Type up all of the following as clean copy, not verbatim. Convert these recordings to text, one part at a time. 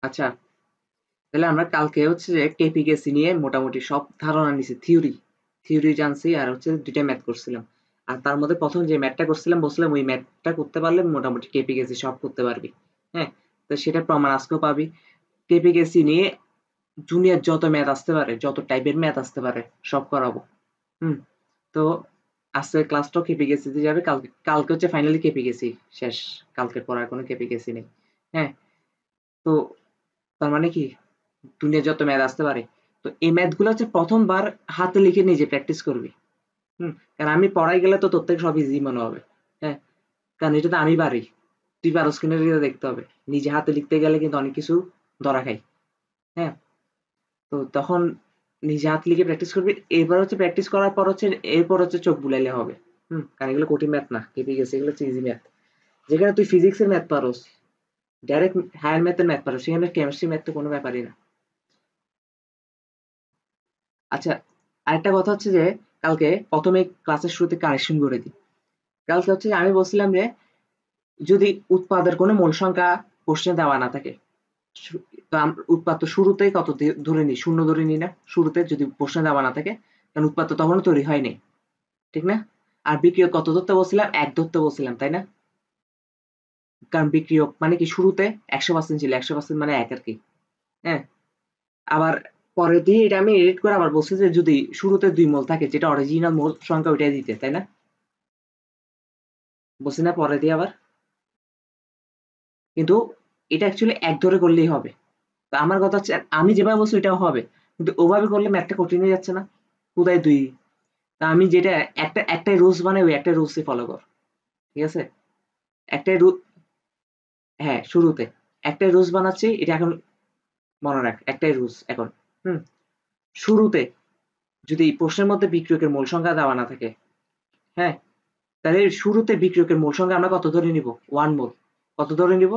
আচ্ছা, তাহলে আমরা কালকে হচ্ছে যে কেপিকেসি নিয়ে মোটামুটি সব ধারণা নিছি, থিওরি জানছি, আর হচ্ছে দুইটা ম্যাথ করছিলাম। আর তার মধ্যে প্রথম যে ম্যাথটা করছিলাম বলছিলাম ওই ম্যাথটা করতে পারলে মোটামুটি কেপিকেসি সব করতে পারবি। হ্যাঁ, তো সেটা প্রমাণ আজকেও পাবি। কেপিকেসি নিয়ে জুনিয়র যত ম্যাথ আসতে পারে, যত টাইপের ম্যাথ আসতে পারে সব করাবো। হুম। তো আজকে ক্লাসটাও কেপিকেসি তে যাবে, কালকে কালকে হচ্ছে ফাইনালি কেপিকেসি শেষ। কালকের পর আর কোনো কেপিকেসি নেই। হ্যাঁ, তো তার মানে কি দুনিয়া যত ম্যাথ আসতে পারে, তো এই ম্যাথ গুলো হচ্ছে প্রথমবার হাতে লিখে নিজে প্র্যাকটিস করবি। কারণ আমি পড়াই গেলে তো তোর থেকে সব ইজি মনে হবে। হ্যাঁ, কারণ এটা তো আমি পারি, তুই পারস কিনা এটা দেখতে হবে। নিজে হাতে লিখতে গেলে কিন্তু অনেক কিছু ধরা খাই। হ্যাঁ, তো তখন নিজে হাতে লিখে প্র্যাকটিস করবি। এবার হচ্ছে প্র্যাকটিস করার পর হচ্ছে এরপর হচ্ছে চোখ বুলাইলে হবে। কারণ এগুলো কঠিন ম্যাথ না, কেপি গেছে, এগুলো হচ্ছে ইজি ম্যাথ। যেখানে তুই ফিজিক্সের ম্যাথ পারোস, ডাইরেক্ট হায়ার ম্যাথের ম্যাথ পারোস, সেখানে কেমিস্ট্রি ম্যাথ তো কোনো ব্যাপারই না। আচ্ছা, আরেকটা কথা হচ্ছে যে কালকে প্রথমে ক্লাসের শুরুতে কারেকশন করে দিই। কালকে হচ্ছে আমি বলছিলাম যে যদি উৎপাদের কোনো মূল সংখ্যা কোশ্চেন দেওয়া না থাকে, তো উৎপাদ তো শুরুতেই কত ধরে নিই, শূন্য ধরে নিই না শুরুতে, যদি প্রশ্ন দেওয়া না থাকে, কারণ উৎপাদ তো তখনও তৈরি হয়নি, ঠিক না? আর বিক্রিয়ক কত ধরতে বলছিলাম, এক ধরতে বলছিলাম, তাই না? কারণ বিক্রিয়ক মানে কি শুরুতে 100% ছিল, 100% মানে এক আর কি। হ্যাঁ, আবার পরে দিয়ে এটা আমি এডিট করে আবার বলছি যে যদি শুরুতে 2 মোল থাকে, যেটা অরিজিনাল মোল সংখ্যা ওইটাই দিতে, তাই না? বলছি না পরে দিয়ে আবার, কিন্তু এটা অ্যাকচুয়ালি এক ধরে করলেই হবে। তো আমার কথা হচ্ছে আমি যেভাবে বলছি ওইটাও হবে, কিন্তু ওভাবে করলে ম্যাথটা কঠিন হয়ে যাচ্ছে না? কোথায় দুই? তা আমি যেটা একটাই রুলস বানাই, ওই একটাই রুলসই ফলো কর, ঠিক আছে? একটাই রুল। হ্যাঁ, শুরুতে একটাই রুলস বানাচ্ছি, এটা এখন মনে রাখ, একটাই রুলস এখন। হুম। শুরুতে যদি প্রশ্নের মধ্যে বিক্রিয়কের মূল সংখ্যা দেওয়া না থাকে, হ্যাঁ, তাহলে শুরুতে বিক্রিয়কের মূল সংখ্যা আমরা কত ধরে নিব? 1 মোল। কত ধরে নিব?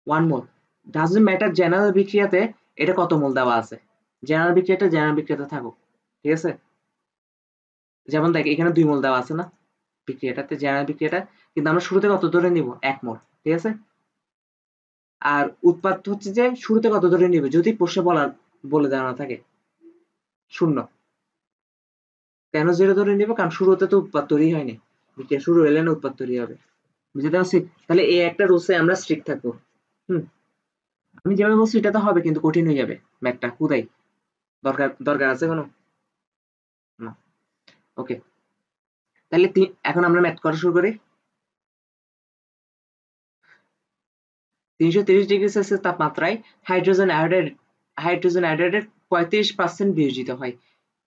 1 মোল। ডাজন্ট ম্যাটার জেনারেল বিক্রিয়াতে এটা কত মোল দেওয়া আছে, জেনারেল বিক্রিয়াতে থাকুক, ঠিক আছে? যেমন দেখ এখানে 2 মোল দেওয়া আছে না বিক্রিয়াটাতে, জেনারেল বিক্রিয়াটা, কিন্তু আমরা শুরুতে কত ধরে নিব? 1 মোল, ঠিক আছে? আর উৎপাদ হচ্ছে যে শুরুতে কত ধরে নিবে যদি প্রশ্নে বলে দেওয়া না থাকে? 0। কেন 0 ধরে নিব? কারণ শুরুতে তো উৎপাদ তৈরি হয়নি, বিক্রিয়া শুরু হলে না উৎপাদ তৈরি হবে। বুঝতে পারছি? তাহলে এই একটা রুলসে আমরা স্ট্রিক্ট থাকবো। হুম। আমি যেভাবে বলছি এটা তো হবে, কিন্তু কঠিন হয়ে যাবে ম্যাথটা। কোথায় দরকার দরকার আছে কোনো? না। ওকে, তাহলে এখন আমরা ম্যাথ করা শুরু করি। 330 ডিগ্রি সেলসিয়াস তাপমাত্রায় হাইড্রোজেন আয়োডাইডের 35% বিয়োজিত হয়।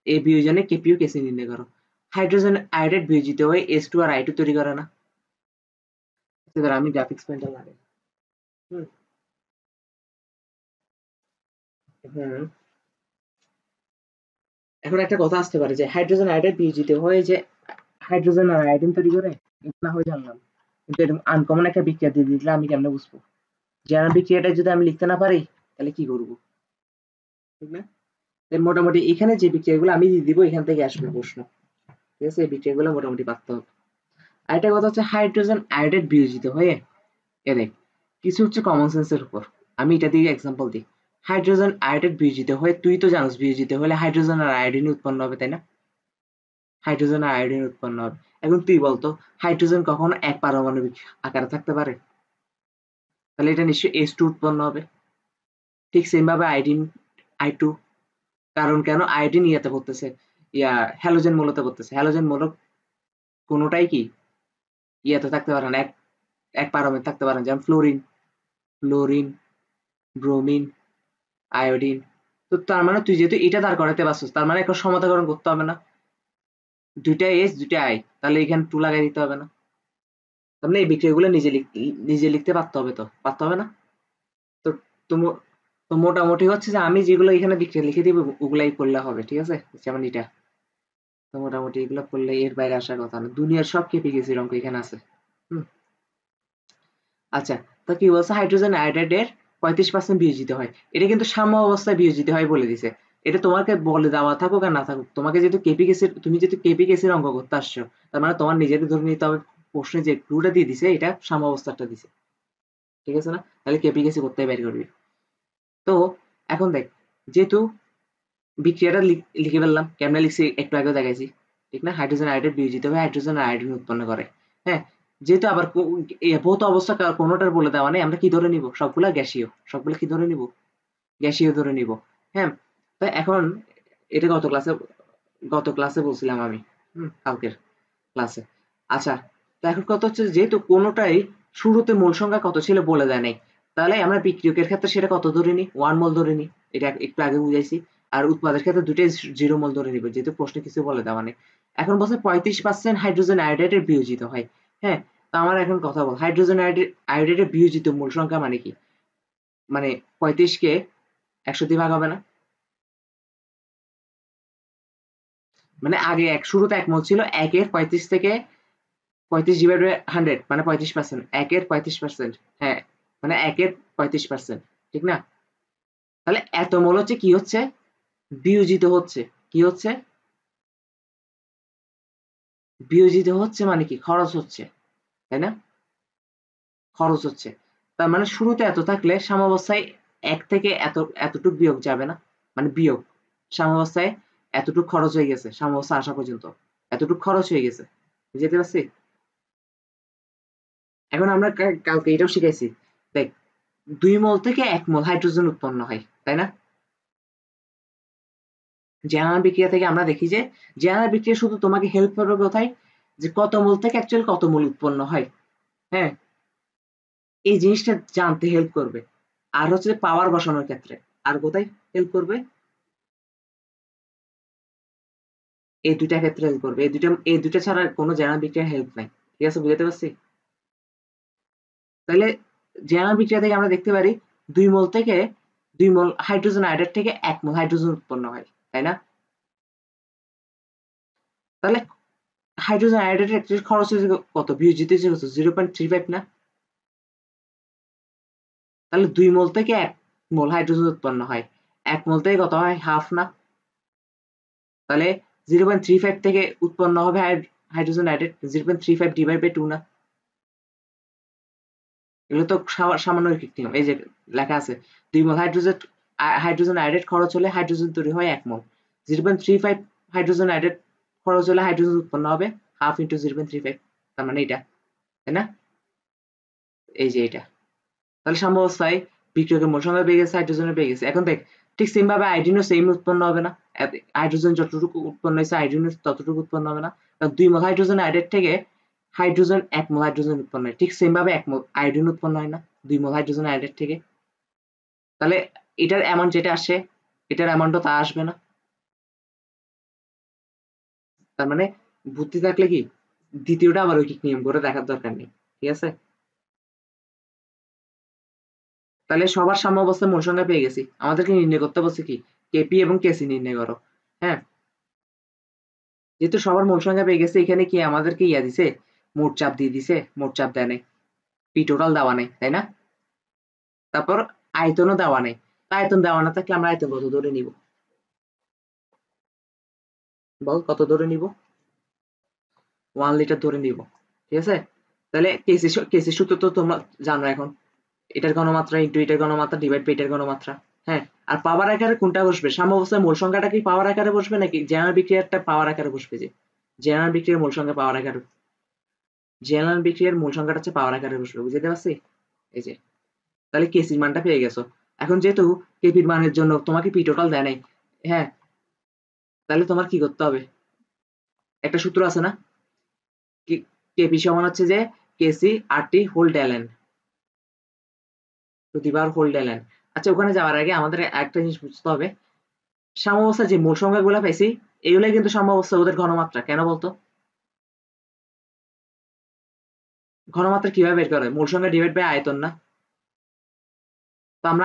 এই বিয়োজনে কেপিও কেসি নির্ণয় করো। হাইড্রোজেন আয়োডাইড বিয়োজিত হয়ে H2 আর I2 তৈরি করে না? এবার আমি গ্রাফিক্স পেনটা লাগাই। হুম। হুম। এখন একটা কথা আসতে পারে যে হাইড্রোজেন আয়োডাইড বিয়োজিত হয়ে যে হাইড্রোজেন আর আয়োডিন তৈরি করে, এটা না হয় জানলাম, কিন্তু এরকম আনকমন একটা বিক্রিয়া দিয়ে দিলে আমি কেমনে বুঝবো? জেনারেল বিক্রিয়াটা যদি আমি লিখতে না পারি, তাহলে কি করবো, ঠিক না? এর মোটামুটি এখানে যে বিক্রিয়াগুলো আমি দিয়ে দিব, এখান থেকে আসবে প্রশ্ন, ঠিক আছে? এই বিক্রিয়াগুলো মোটামুটি পারতে হবে। আরেকটা কথা হচ্ছে হাইড্রোজেন আয়োডাইড বিয়োজিত হয়ে, এ দেখ, কিছু হচ্ছে কমন সেন্সের উপর, আমি এটা দিয়ে এক্সাম্পল দিই। হাইড্রোজেন আয়োডাইড বিয়োজিত হয়ে, তুই তো জানিস বিয়োজিত হলে হাইড্রোজেন আর আয়োডিন উৎপন্ন হবে, তাই না? হাইড্রোজেন আর আয়োডিন উৎপন্ন হবে। এখন তুই বলতো হাইড্রোজেন কখনো এক পারমাণবিক আকারে থাকতে পারে? তাহলে এটা নিশ্চয়ই H2 উৎপন্ন হবে। ঠিক সেম ভাবে আয়োডিন I2। কারণ কেন? আয়োডিন ইয়াতে পড়তেছে, ইয়া হ্যালোজেন মূলতে পড়তেছে। হ্যালোজেন মূলক কোনোটাই কি ইয়াতে থাকতে পারে না, এক এক পারমাণবিক থাকতে পারে না। যেমন ফ্লোরিন, ব্রোমিন, আয়োডিন। তো তার মানে তুই যেহেতু এটা দাঁড় করাতে পারছিস, তার মানে একটা সমতাকরণ করতে হবে না? দুইটা এস দুইটা আই, তাহলে এখানে টু লাগাই দিতে হবে না? তার মানে এই বিক্রিয়াগুলো নিজে লিখতে পারতে হবে, তো পারতে হবে না? তো তো তো মোটামুটি হচ্ছে যে আমি যেগুলো এখানে বিক্রিয়া লিখে দিব ওগুলাই করলে হবে, ঠিক আছে? যেমন এটা, তো মোটামুটি এগুলো করলে এর বাইরে আসার কথা না। দুনিয়ার সব কেপি গেছি অঙ্ক এখানে আছে। হুম। আচ্ছা, তো কি বলছে হাইড্রোজেন আয়োডাইডের 35% বিয়োজিত হয়, এটা কিন্তু সাম্য অবস্থায় বিয়োজিত হয় বলে দিছে। এটা তোমাকে বলে দেওয়া থাকুক আর না থাকুক, তোমাকে যেহেতু তুমি যেহেতু কেপি কেসির অঙ্ক করতে আসছো, তার মানে তোমার নিজেকে ধরে নিতে হবে প্রশ্নে যে ক্লুটা দিয়ে দিছে এটা সাম্য অবস্থাটা দিছে, ঠিক আছে না? তাহলে কেপি কেসি কোথায় বের করবি? তো এখন দেখ, যেহেতু বিক্রিয়াটা লিখে ফেললাম, কেমনে লিখছি একটু আগে দেখাইছি, ঠিক না? হাইড্রোজেন আয়োডাইড বিয়োজিত হয়ে হাইড্রোজেন আয়োডিন উৎপন্ন করে। হ্যাঁ, যেহেতু আবার ভৌত অবস্থা কোনোটার বলে দেওয়া নেই, আমরা কি ধরে নিব? সবগুলা গ্যাসীয়। সবগুলা কি ধরে নিব? গ্যাসীয় ধরে নিব। হ্যাঁ, তো এখন এটা গত ক্লাসে বলছিলাম আমি, কালকের ক্লাসে। আচ্ছা, তো এখন কথা হচ্ছে যেহেতু কোনোটাই শুরুতে মোল সংখ্যা কত ছিল বলে দেয় নাই, তাহলে আমরা বিক্রিয়কের ক্ষেত্রে সেটা কত ধরে নিই? 1 মোল ধরে নিই। এটা একটু আগে বুঝাইছি। আর উৎপাদের ক্ষেত্রে দুটোই 0 মোল ধরে নিব, যেহেতু প্রশ্নে কিছু বলে দেওয়া নেই। এখন বলছে 35% হাইড্রোজেন আয়োডাইডের বিয়োজিত হয়। হ্যাঁ, তো আমার এখন কথা বল, হাইড্রোজেন আয়োডাইডের বিয়োজিত মোল সংখ্যা মানে কি? মানে 35 কে 100 দিয়ে ভাগ হবে না? মানে আগে শুরুতে 1 মোল ছিল, 1 এর 35 থেকে 35 ডিভাইড বাই 100 মানে 35%। 1 এর 35%। হ্যাঁ, মানে 1 এর 35%, ঠিক না? তাহলে এত মোল হচ্ছে কি হচ্ছে? বিয়োজিত হচ্ছে। কি হচ্ছে? বিয়োজিত হচ্ছে মানে কি? খরচ হচ্ছে, তাই না? খরচ হচ্ছে। তার মানে শুরুতে এত থাকলে সাম্যাবস্থায় 1 থেকে এতটুক বিয়োগ যাবে না? মানে বিয়োগ। সাম্যাবস্থায় এতটুক খরচ হয়ে গেছে, সাম্যাবস্থা আসা পর্যন্ত। এতটুক খরচ হয়ে গেছে। বুঝতে পারছি? এখন আমরা কালকে এটাও শিখাইছি। দেখ, 2 মোল থেকে 1 মোল হাইড্রোজেন উৎপন্ন হয়, তাই না? জ্বালানি বিক্রিয়া থেকে আমরা দেখি যে জ্বালানি বিক্রিয়া শুধু তোমাকে হেল্প করবে কোথায়? যে কত মোল থেকে অ্যাকচুয়ালি কত মোল উৎপন্ন হয়। হ্যাঁ, এই জিনিসটা জানতে হেল্প করবে। আর হচ্ছে পাওয়ার বসানোর ক্ষেত্রে। আর কোথায় হেল্প করবে? এই দুইটা ক্ষেত্রে হেল্প করবে। এই দুইটা ছাড়া কোনো জ্বালানি বিক্রিয়ার হেল্প নাই। ঠিক আছে, বুঝাতে পারছি? তাহলে জ্বালানি বিক্রিয়া থেকে আমরা দেখতে পারি 2 মোল থেকে 2 মোল হাইড্রোজেন আয়োডাইড থেকে 1 মোল হাইড্রোজেন উৎপন্ন হয়, তাই না? তাহলে হাইড্রোজেন আয়োডাইডের অ্যাকচুয়ালি খরচ হয়েছে কত? বিয়োজিত হয়েছে কত? 0.35 না? তাহলে 2 মোল থেকে 1 মোল হাইড্রোজেন উৎপন্ন হয়। 1 মোল থেকে কত হয়? হাফ না? তাহলে 0.35 থেকে উৎপন্ন হবে হাইড্রোজেন আয়োডাইড 0.35 ডিভাইড বাই 2 না? এগুলো তো সামান্য রৈখিক নিয়ম। এই যে লেখা আছে 2 মোল হাইড্রোজেন আয়োডাইড খরচ হলে হাইড্রোজেন তৈরি হয় 1 মোল। 0.35 হাইড্রোজেন আয়োডাইড খরচ হলে হাইড্রোজেন উৎপন্ন হবে হাফ ইনটু 0.35। তার মানে এটা, তাই না? এই যে এটা। তাহলে সাম্যাবস্থায় বিক্রিয়কের মোল সংখ্যা বেড়ে গেছে, হাইড্রোজেনের বেড়ে গেছে। এখন দেখ, ঠিক সেম ভাবে আয়োডিনও সেম উৎপন্ন হবে না? হাইড্রোজেন যতটুকু উৎপন্ন হয়েছে আয়োডিনও ততটুকু উৎপন্ন হবে না? কারণ 2 মোল হাইড্রোজেন আয়োডাইড থেকে 1 মোল হাইড্রোজেন উৎপন্ন হয়। ঠিক সেম ভাবে 1 মোল আয়োডিন উৎপন্ন হয় না 2 মোল হাইড্রোজেন আয়োডাইড থেকে? তাহলে এটার অ্যামাউন্ট যেটা আসে, এটার অ্যামাউন্টও তা আসবে না? তার মানে বুদ্ধি থাকলে কি দ্বিতীয়টা আবার রৈখিক নিয়ম করে দেখার দরকার নেই। ঠিক আছে? তাহলে সবার সাম্যাবস্থায় মোল সংখ্যা পেয়ে গেছি। আমাদেরকে নির্ণয় করতে বলছে কি? কেপি এবং কেসি নির্ণয় করো। হ্যাঁ, যেহেতু সবার মোল সংখ্যা পেয়ে গেছে, এখানে কি আমাদেরকে ইয়া দিছে? মোট চাপ দিয়ে দিছে? মোট চাপ দেয় নাই। পি টোটাল দেওয়া নাই, তাই না? তারপর আয়তনও দেওয়া নাই। আয়তন দেওয়া না থাকলে আমরা আয়তন কত ধরে নিব? বল কত ধরে নিব? 1 লিটার ধরে নিব। ঠিক আছে? তাহলে কেসি সূত্র তো তোমরা জানো এখন। এটার ঘনমাত্রা ইন্টু এটার ঘনমাত্রা ডিভাইড বাই এটার ঘনমাত্রা। হ্যাঁ, আর পাওয়ার আকারে কোনটা বসবে? সাম্যাবস্থায় মোল সংখ্যাটা কি পাওয়ার আকারে বসবে নাকি জ্বালানি বিক্রিয়াটা পাওয়ার আকারে বসবে? যে জ্বালানি বিক্রিয়ার মোল সংখ্যা পাওয়ার আকারে, জ্বালানি বিক্রিয়ার মূল সংখ্যাটা হচ্ছে পাওয়ার আকারে বসবে। বুঝতে পারছি? এই যে, তাহলে কেসির মানটা পেয়ে গেছো। এখন যেহেতু কেপির মানের জন্য তোমাকে পি টোটাল দেয় নাই, হ্যাঁ, তাহলে তোমার কি করতে হবে? একটা সূত্র আছে না? কেপি সমান হচ্ছে যে KC R T whole ln to the power whole ln। আচ্ছা, ওখানে যাওয়ার আগে আমাদের একটা জিনিস বুঝতে হবে, সাম্যাবস্থায় যে মোল সংখ্যাগুলো পাইছি এগুলাই কিন্তু সাম্যাবস্থা ওদের ঘনমাত্রা। কেন বলতো? ঘনমাত্রা কিভাবে বের করা হয়? মোল সংখ্যা ডিভাইড বাই আয়তন না? তো আমরা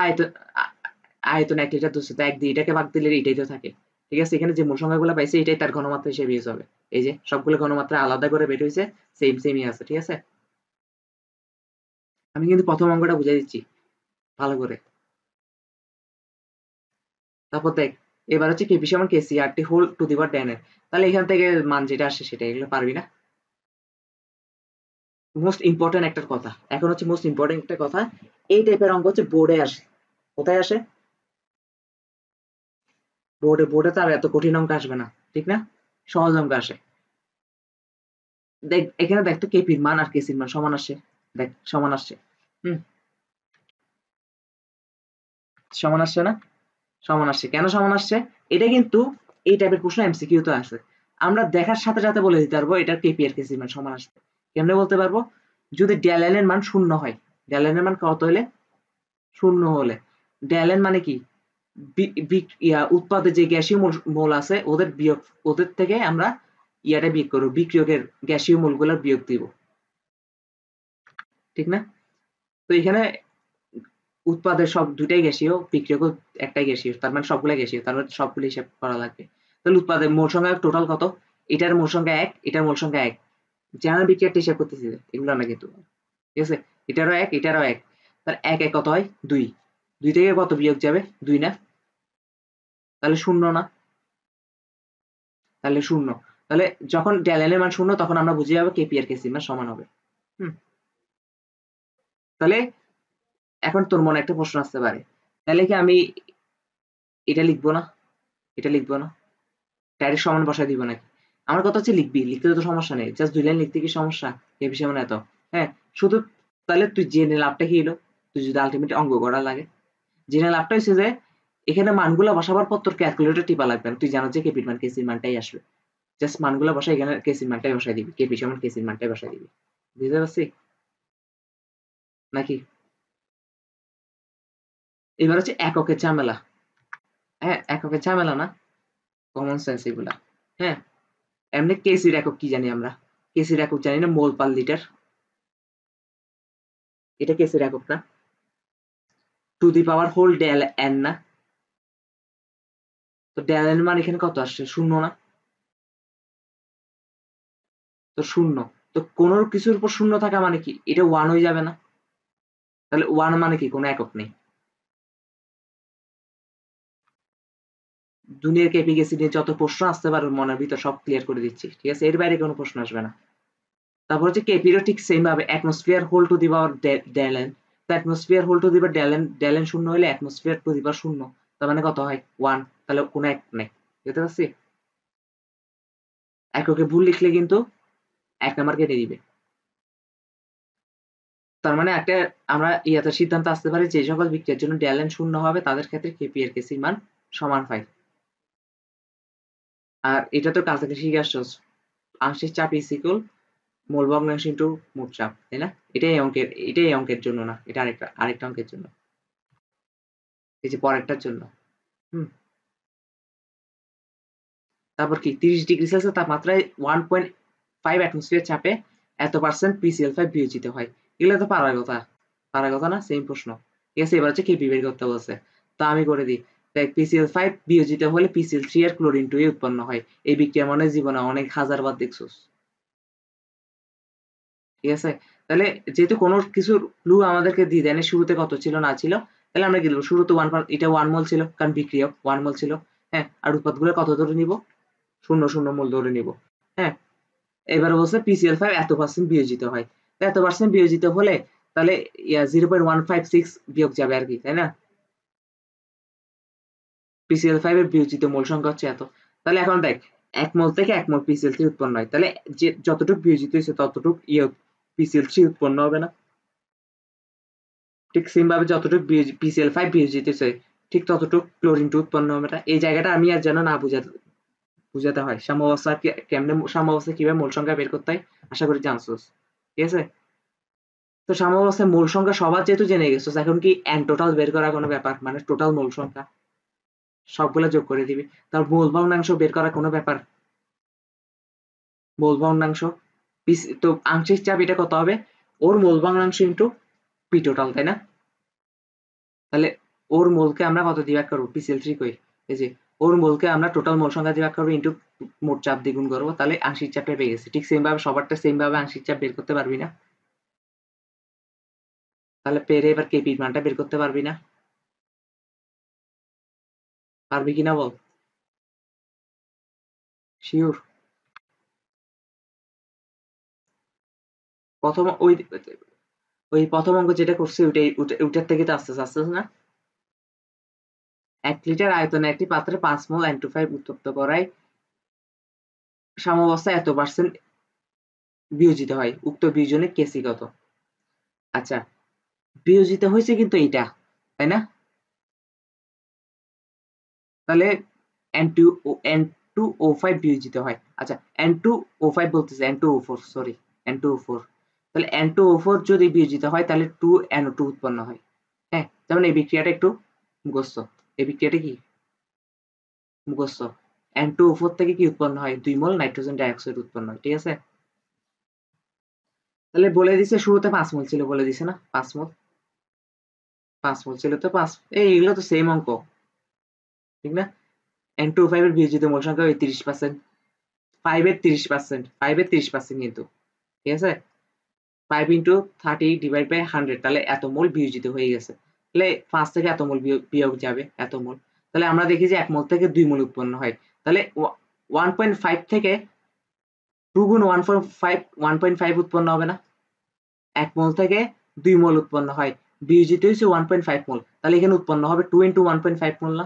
আয়তন 1 লিটার দুধ, 1 দিয়ে এটাকে ভাগ দিলে এটাই তো থাকে। ঠিক আছে? এখানে যে মোল সংখ্যাগুলো পাইছি এটাই তার ঘনমাত্রা হিসেবে ইউজ হবে। এই যে সবগুলো ঘনমাত্রা আলাদা করে বের হইছে, সেমই আছে। ঠিক আছে? আমি কিন্তু প্রথম অঙ্কটা বুঝাই দিচ্ছি ভালো করে। তারপর দেখ, এবার হচ্ছে কেপি সমান KC R T whole to the power ln। তাহলে এখান থেকে মান যেটা আসে সেটা, এগুলো পারবি না? মোস্ট ইম্পর্টেন্ট একটা কথা, এখন হচ্ছে মোস্ট ইম্পর্টেন্ট একটা কথা, এই টাইপের অঙ্ক হচ্ছে বোর্ডে আসে। কোথায় আসে? বোর্ডে। বোর্ডে তো আর এত কঠিন অঙ্ক আসবে না, ঠিক না? সহজ অঙ্ক আসে। দেখ এখানে দেখ তো কেপির মান আর কেসির মান সমান আসছে। দেখ সমান আসছে। হুম, সমান আসছে না? সমান আসছে। কেন সমান আসছে? এটা কিন্তু এই টাইপের প্রশ্ন এমসিকিউ তো আছে। আমরা দেখার সাথে সাথে বলে দিতে পারবো এটা কেপি আর কেসির মান সমান আসবে। কেমনে বলতে পারবো? যদি ডেল এর মান শূন্য হয়, ডেল এর মান কত হলে? শূন্য হলে। ডেল মানে কি? উৎপাদে যে গ্যাসীয় মোল আছে ওদের বিয়োগ, ওদের থেকে আমরা ইয়াটা বিয়োগ করবো, বিক্রিয়কের গ্যাসীয় মোলগুলোর বিয়োগ দিব, ঠিক না? তো এখানে উৎপাদের সব দুটাই গ্যাসীয়, বিক্রিয়ক একটাই গ্যাসীয়, তার মানে সবগুলাই গ্যাসীয়, তার মানে সবগুলো হিসাব করা লাগবে। তাহলে উৎপাদের মোল সংখ্যা টোটাল কত? এটার মোল সংখ্যা 1, এটার মোল সংখ্যা 1। জানা বিক্রিয়াটা হিসাব করতেছি এগুলো না কিন্তু, ঠিক আছে? এটারও 1, এটারও 1। তাহলে 1 1 কত হয়? 2। 2 থেকে কত বিয়োগ যাবে? 2 না? তাহলে শূন্য না? তাহলে শূন্য। তাহলে যখন ডেল এর মান শূন্য তখন আমরা বুঝে যাবো কেপি আর কেসি মান সমান হবে। হুম, তাহলে এখন তোর মনে একটা প্রশ্ন আসতে পারে, তাহলে কি আমি এটা লিখবো না? এটা লিখবো না? ডাইরেক্ট সমান বসায় দিব নাকি? আমার কথা হচ্ছে লিখবি, লিখতে তো সমস্যা নেই, জাস্ট 2 লাইন লিখতে কি সমস্যা? কেপি সমান এত। হ্যাঁ, শুধু তাহলে তুই জেনে লাভটা কি হলো? তুই যদি আলটিমেট অঙ্ক করা লাগে, জেনে লাভটা হচ্ছে যে এখানে মানগুলা বসাবার পর তোর ক্যালকুলেটর টিপা লাগবে না, তুই জানো যে কেপির মান কেসির মানটাই আসবে। জাস্ট মানগুলা বসাই, এখানে কেসির মানটাই বসাই দিবি, কেপি সমান কেসির মানটাই বসাই দিবি। বুঝতে পারছি নাকি? এবার হচ্ছে এককের ঝামেলা। হ্যাঁ, এককের ঝামেলা না, কমন সেন্স এগুলা। হ্যাঁ, এমনি কেসির একক কি জানি আমরা? কেসির একক জানি না, মোল পার লিটার। এটা কেসির একক না? To the power whole del n না? তো ডেল এন মান এখানে কত আসছে? শূন্য না? তো শূন্য। তো কোন কিছুর উপর শূন্য থাকা মানে কি? এটা ওয়ান হয়ে যাবে না? তাহলে ওয়ান মানে কি? কোনো একক নেই। দুনিয়ার কেপি কেসি নিয়ে যত প্রশ্ন আসতে পারে মনের ভিতর সব ক্লিয়ার করে দিচ্ছি, ঠিক আছে? এর বাইরে কোনো প্রশ্ন আসবে না। তারপর হচ্ছে কেপিরও ঠিক সেম ভাবে অ্যাটমসফিয়ার হোল টু দি পাওয়ার ডেলেন। তো অ্যাটমসফিয়ার হোল টু দি পাওয়ার ডেলেন শূন্য হলে অ্যাটমসফিয়ার টু দি পাওয়ার শূন্য, তার মানে কত হয়? ওয়ান। তাহলে কোনো এক নেই। বুঝতে পারছি? এককে ভুল লিখলে কিন্তু 1 নাম্বার কেটে দিবে। তার মানে একটা আমরা ইয়াতে সিদ্ধান্ত আসতে পারি যে সকল বিক্রিয়ার জন্য ডেলেন শূন্য হবে তাদের ক্ষেত্রে কেপি এর কেসির মান সমান হয়। আর এটা তো কাল থেকে শিখে আসছো, আংশিক চাপ ইজ ইকুয়াল মোল ভগ্নাংশ ইনটু মোট চাপ, তাই না? এটাই অঙ্কের জন্য না, এটা আরেকটা অঙ্কের জন্য, এই যে পরেরটার জন্য। হুম, তারপর কি 30 ডিগ্রি সেলসিয়াস তাপমাত্রায় 1.5 অ্যাটমসফিয়ার চাপে এত পার্সেন্ট পিসিএল5 বিয়োজিত হয়। এগুলো তো পারার কথা, পারার কথা না? সেম প্রশ্ন, ঠিক আছে? এবার হচ্ছে কেপি বের করতে বলছে, তা আমি করে দিই। দেখ পিসিএল5 বিয়োজিত হলে পিসিএল3 আর ক্লোরিন 2 উৎপন্ন হয়। এই বিক্রিয়া মনে জীবনে অনেক হাজার বার দেখছোস, ঠিক আছে? তাহলে যেহেতু কোনো কিছুর ক্লু আমাদেরকে দিয়ে দেয়নি শুরুতে কত ছিল না ছিল, তাহলে আমরা কি দেবো? শুরুতে এটা 1 মোল ছিল কারণ বিক্রিয়ক 1 মোল ছিল। হ্যাঁ, আর উৎপাদগুলো কত ধরে নিব? 0.0 মোল ধরে নিব। হ্যাঁ, এবারে বলছে পিসিএল5 এত পার্সেন্ট বিয়োজিত হয়। তো এত পার্সেন্ট বিয়োজিত হলে তাহলে 0.156 বিয়োগ যাবে আর কি, তাই না? পিসিএল5 এর বিয়োজিত মোল সংখ্যা হচ্ছে এত। তাহলে এখন দেখ 1 মোল থেকে 1 মোল পিসিএল3 উৎপন্ন হয়, তাহলে যে যতটুকু বিয়োজিত হয়েছে ততটুকু পিসিএল3 উৎপন্ন হবে না? ঠিক সেম ভাবে যতটুকু পিসিএল5 বিয়োজিত হয়েছে ঠিক ততটুকু ক্লোরিন 2 উৎপন্ন হবে না। এই জায়গাটা আমি আর যেন না বুঝাতে হয়। সাম্যাবস্থা কেমনে, সাম্যাবস্থা কিভাবে মোল সংখ্যা বের করতে হয় আশা করি জানছোস, ঠিক আছে? তো সাম্যাবস্থায় মোল সংখ্যা সবার যেহেতু জেনে গেছোস, এখন কি এন টোটাল বের করা কোনো ব্যাপার? মানে টোটাল মোল সংখ্যা সবগুলা যোগ করে দিবি। তার মোল ভগ্নাংশ বের করা কোনো ব্যাপার? মোল ভগ্নাংশ তো আংশিক চাপ এটা কত হবে? ওর মোল ভগ্নাংশ ইনটু পি টোটাল, তাই না? তাহলে ওর মোলকে আমরা কত দিয়ে ভাগ করবো? পিসিএল3 কই? এই যে ওর মোলকে আমরা টোটাল মোল সংখ্যা দিয়ে ভাগ করবো ইনটু মোট চাপ দ্বিগুণ করবো, তাহলে আংশিক চাপটা পেয়ে গেছি। ঠিক সেম ভাবে সবারটা সেম ভাবে আংশিক চাপ বের করতে পারবি না? তাহলে পেরে এবার কেপির মানটা বের করতে পারবি না? পারবি কিনা বল? শিওর? প্রথম ওই প্রথম অঙ্ক যেটা করছি ওইটার থেকে তো আসতেছে না। 1 লিটার আয়তনে একটি পাত্রে 5 মোল N25 উত্তপ্ত করায় সাম্যাবস্থায় এত পার্সেন্ট বিয়োজিত হয়, উক্ত বিয়োজনের কেসি কত? আচ্ছা, বিয়োজিত হয়েছে কিন্তু এইটা, তাই না? তাহলে N2O5 বিয়োজিত হয়। আচ্ছা, N2O5 বলতেছে N2O4, সরি N2O4। তাহলে N2O4 যদি বিয়োজিত হয় তাহলে 2NO2 উৎপন্ন হয়। হ্যাঁ, যেমন এই বিক্রিয়াটা একটু মুখস্থ। এই বিক্রিয়াটা কি মুখস্থ? N2O4 থেকে কি উৎপন্ন হয়? 2 মোল নাইট্রোজেন ডাইঅক্সাইড উৎপন্ন হয়, ঠিক আছে? তাহলে বলে দিছে শুরুতে 5 মোল ছিল, বলে দিছে না 5 মোল, 5 মোল ছিল তো 5, এইগুলো তো সেম অঙ্ক, ঠিক না? N2O5 এর বিয়োজিত মোল সংখ্যা 30%, 5 এর 30%, 5 এর 30% কিন্তু, ঠিক আছে? 5 ইন্টু 30 ডিভাইড বাই 100, তাহলে এত মোল বিয়োজিত হয়ে গেছে। তাহলে 5 থেকে এত মোল বিয়োগ যাবে, এত মোল। তাহলে আমরা দেখি যে 1 মোল থেকে 2 মোল উৎপন্ন হয়। তাহলে 1.5 থেকে 2 গুণ 1.5 উৎপন্ন হবে না? 1 মোল থেকে 2 মোল উৎপন্ন হয়, বিয়োজিত হয়েছে 1.5 মোল, তাহলে এখানে উৎপন্ন হবে 2 ইন্টু 1.5 মোল না?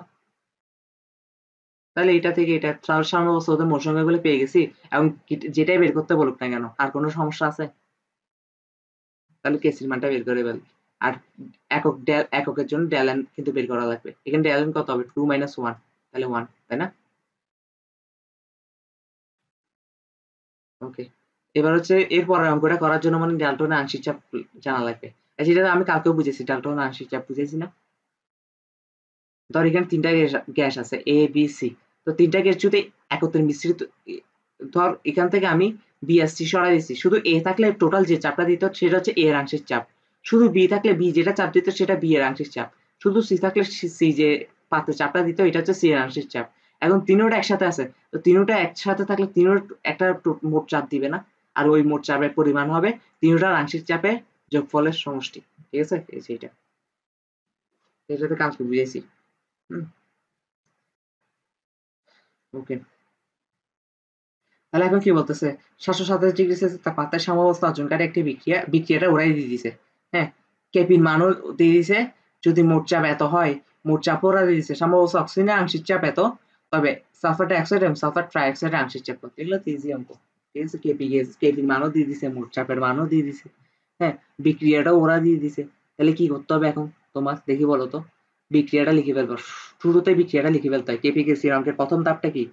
তাহলে এটা থেকে এটা সাম্যাবস্থা ওদের মোল সংখ্যাগুলো পেয়ে গেছি, এবং যেটাই বের করতে বলুক না কেন, আর কোনো সমস্যা আছে? তাহলে কেসির মানটা বের করে ফেল। আর এককের জন্য ডেলেন কিন্তু বের করা লাগবে। এখানে ডেলেন কত হবে? 2 - 1, তাহলে 1, তাই না? ওকে, এবার হচ্ছে এর পরের অঙ্কটা করার জন্য মানে ডাল্টনের আংশিক চাপ জানা লাগবে। যেটা আমি কালকেও বুঝেছি, ডাল্টনের আংশিক চাপ বুঝেছি না? ধর এখানে 3টা গ্যাস আছে A B C, তো 3টা গ্যাস যদি একত্রে মিশ্রিত, ধর এখান থেকে আমি B আর C সরাই দিচ্ছি, শুধু A থাকলে টোটাল যে চাপটা দিত সেটা হচ্ছে A এর আংশিক চাপ, শুধু B থাকলে B যেটা চাপ দিত সেটা B এর আংশিক চাপ, শুধু C থাকলে C যে পাত্রে চাপটা দিত এটা হচ্ছে C এর আংশিক চাপ। এখন তিনোটা একসাথে আছে, তো তিনোটা একসাথে থাকলে তিনোর একটা মোট চাপ দিবে না, আর ওই মোট চাপের পরিমাণ হবে তিনোটার আংশিক চাপের যোগফলের সমষ্টি, ঠিক আছে? এই যে এটাতে কালকে বুঝেছি। ওকে, তাহলে এখন কি বলতেছে? 727 ডিগ্রি সেলসিয়াস তাপমাত্রায় সাম্যাবস্থা অর্জনকারী একটি বিক্রিয়াটা উড়াই দিয়ে দিছে। হ্যাঁ, কেপির মানও দিয়ে দিছে, যদি মোট চাপ এত হয়, মোট চাপ ওরা দিয়ে দিছে, সাম্যাবস্থা অক্সিজেনের আংশিক চাপ এত, তবে সালফার ডাইঅক্সাইড এবং সালফার ট্রাইঅক্সাইডের আংশিক চাপ কত? এগুলো তো ইজি অঙ্ক, ঠিক আছে? কেপির মানও দিয়ে দিছে, মোট চাপের মানও দিয়ে দিছে, হ্যাঁ, বিক্রিয়াটাও ওরা দিয়ে দিছে। তাহলে কি করতে হবে এখন তোমার, দেখি বলো তো? বিক্রিয়াটা লিখে ফেলবো, শুরুতে বিক্রিয়াটা লিখে ফেলতে হয়। কেপি গ্যাসীয় অঙ্কের প্রথম ধাপটা কি?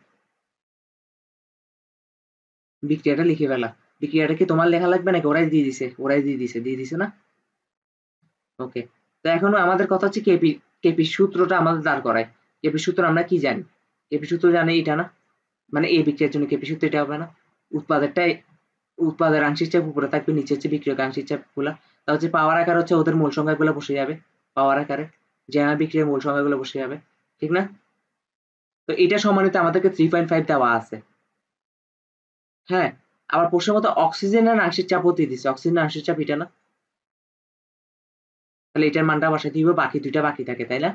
বিক্রিয়াটা লিখে ফেলা। বিক্রিয়াটা কি তোমার লেখা লাগবে নাকি ওরাই দিয়ে দিছে? ওরাই দিয়ে দিছে না? ওকে, তো এখন আমাদের কথা হচ্ছে কেপি সূত্রটা আমাদের দাঁড় করায়। কেপি সূত্র আমরা কি জানি? কেপি সূত্র জানি এটা না, মানে এই বিক্রিয়ার জন্য কেপি সূত্র এটা হবে না? উৎপাদের আংশিক চাপ উপরে থাকবে, নিচে হচ্ছে বিক্রিয়ক আংশিক চাপ গুলা, তা হচ্ছে পাওয়ার আকার হচ্ছে ওদের মূল সংখ্যা গুলো বসে যাবে পাওয়ার আকারে, যেমন বিক্রিয়ার মূল সংখ্যা গুলো বসে যাবে, ঠিক না? তো এটা সমানিত আমাদেরকে 3.5 দেওয়া আছে। হ্যাঁ, আবার প্রশ্ন মতো অক্সিজেনের আংশিক চাপও দিয়ে দিচ্ছে, অক্সিজেনের আংশিক চাপ এটা না? তাহলে এটার মানটা বসাই দিব, বাকি দুইটা বাকি থাকে, তাই না?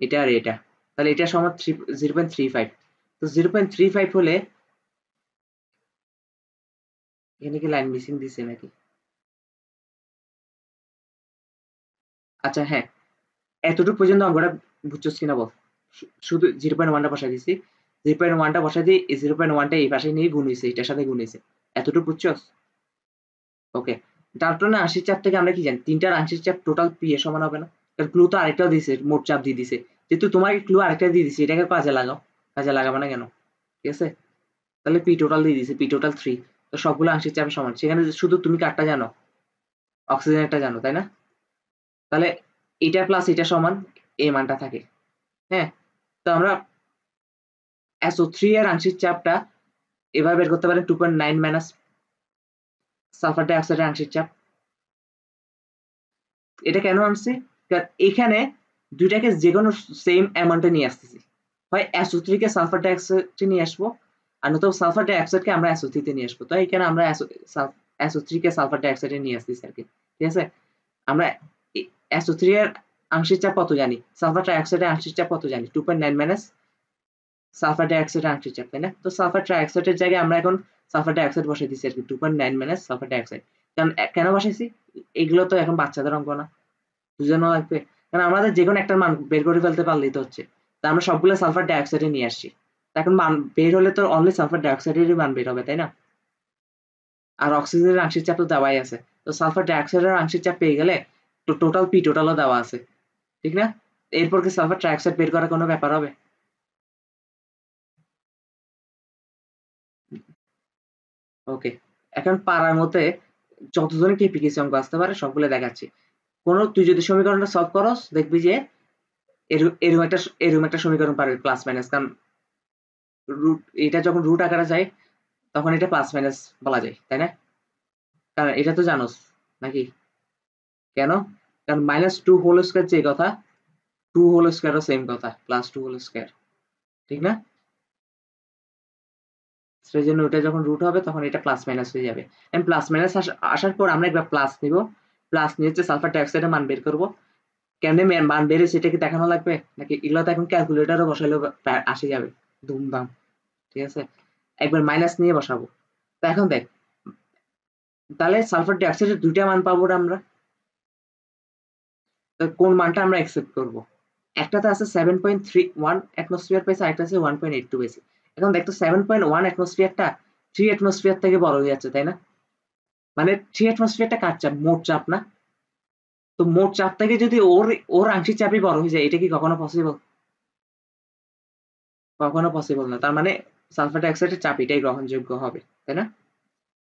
এটা আর এটা, তাহলে এটা সমান 0.35। তো 0.35 হলে এখানে কি লাইন মিসিং দিছে নাকি? আচ্ছা হ্যাঁ, এতটুকু পর্যন্ত অঙ্কটা বুঝছস কিনা বল? শুধু 0.1টা বসাই দিছি, 0.1টা বসাই দিয়ে এই 0.1টা এই পাশে নিয়ে গুণ হইছে, এটার সাথে গুণ হইছে, এতটুকু বুঝছস? ওকে, ডাল্টনের আংশিক চাপ থেকে আমরা কি জানি? তিনটার আংশিক চাপ টোটাল পি এর সমান হবে না? কারণ ক্লু তো আরেকটাও দিছে, মোট চাপ দিয়ে দিছে, যেহেতু তোমাকে ক্লু আরেকটা দিয়ে দিছে, এটাকে কাজে লাগাও। কাজে লাগাবে না কেন? ঠিক আছে, তাহলে পি টোটাল দিয়ে দিছে, পি টোটাল 3, তো সবগুলো আংশিক চাপের সমান, সেখানে শুধু তুমি কারটা জানো? অক্সিজেনটা জানো, তাই না? তাহলে এটা প্লাস এটা সমান এই মানটা থাকে। হ্যাঁ, তো আমরা SO3 এর আংশিক চাপটা এভাবে বের করতে পারেন, 2.9 মাইনাস সালফার ডাইঅক্সাইডের আংশিক চাপ। এটা কেন আনছি? কারণ এখানে দুইটাকে যে কোনো সেম অ্যামাউন্টে নিয়ে আসতেছি, হয় SO3 কে সালফার ডাইঅক্সাইডে নিয়ে আসবো, আর নয়তো সালফার ডাইঅক্সাইডকে আমরা SO3 তে নিয়ে আসবো। তো এখানে আমরা SO3 কে সালফার ডাইঅক্সাইডে নিয়ে আসতেছি আর কি, ঠিক আছে? আমরা SO3 এর আংশিক চাপ কত জানি, সালফার ডাইঅক্সাইডের আংশিক চাপ কত জানি? 2.9 মাইনাস সালফার ডাইঅক্সাইডের আংশিক চাপ, তাই না? তো সালফার ডাইঅক্সাইডের জায়গায় আমরা এখন সালফার ডাইঅক্সাইড বসাই দিচ্ছি আর কি, 2.9 মাইনাস সালফার ডাইঅক্সাইড। কারণ কেন বসাইছি, এগুলো তো এখন বাচ্চাদের অঙ্ক না, বুঝানো লাগবে। কারণ আমাদের যে কোনো একটা মান বের করে ফেলতে পারলেই তো হচ্ছে। তা আমরা সবগুলো সালফার ডাইঅক্সাইডে নিয়ে আসছি, এখন মান বের হলে তো অনলি সালফার ডাইঅক্সাইডেরই মান বের হবে, তাই না? আর অক্সিজেনের আংশিক চাপ তো দেওয়াই আছে, তো সালফার ডাইঅক্সাইডের আংশিক চাপ পেয়ে গেলে তো টোটাল পি টোটালও দেওয়া আছে, ঠিক না? এরপর কি সালফার ট্রাইঅক্সাইড বের করার কোনো ব্যাপার হবে? ওকে, এখন পাড়ার মধ্যে যতজনই কেপিকেসি অঙ্ক আসতে পারে সবগুলো দেখাচ্ছি। তুই যদি সমীকরণটা সলভ করস দেখবি যে এরকম একটা সমীকরণ পারবে প্লাস মাইনাস, কারণ এটা যখন রুট আকারে যায় তখন এটা প্লাস মাইনাস বলা যায়, তাই না? কারণ এটা তো জানোস নাকি? কেন? কারণ মাইনাস টু হোল স্কোয়ার যে কথা, টু হোল স্কোয়ারও সেম কথা, প্লাস টু হোল স্কোয়ার, ঠিক না? সেই জন্য ওটা যখন রুট হবে তখন এটা প্লাস মাইনাস হয়ে যাবে। প্লাস মাইনাস আসার পর আমরা একবার প্লাস নিব, প্লাস নিয়ে হচ্ছে সালফার ডাইঅক্সাইডের মান বের করবো। কেমনে মান বেড়েছে সেটা কি দেখানো লাগবে নাকি? এগুলো তো এখন ক্যালকুলেটারও বসাইলেও আসে যাবে ধুমধাম, ঠিক আছে? একবার মাইনাস নিয়ে বসাবো। তো এখন দেখ, তাহলে সালফার ডাইঅক্সাইডের দুইটা মান পাবো আমরা, তো কোন মানটা আমরা অ্যাকসেপ্ট করব? একটাতে আছে 7.31 অ্যাটমসফিয়ার পাইছে, আরেকটা আছে 1.82 পাইছে। এখন দেখতো 7.1 অ্যাটমসফিয়ারটা 3 অ্যাটমসফিয়ার থেকে বড় হয়ে যাচ্ছে, তাই না? মানে 3 অ্যাটমসফিয়ারটা কার চাপ? মোট চাপ না? তো মোট চাপ থেকে যদি ওর ওর আংশিক চাপই বড় হয়ে যায়, এটা কি কখনো পসিবল? কখনো পসিবল না। তার মানে সালফার ডাইঅক্সাইডের চাপ এটাই গ্রহণযোগ্য হবে, তাই না?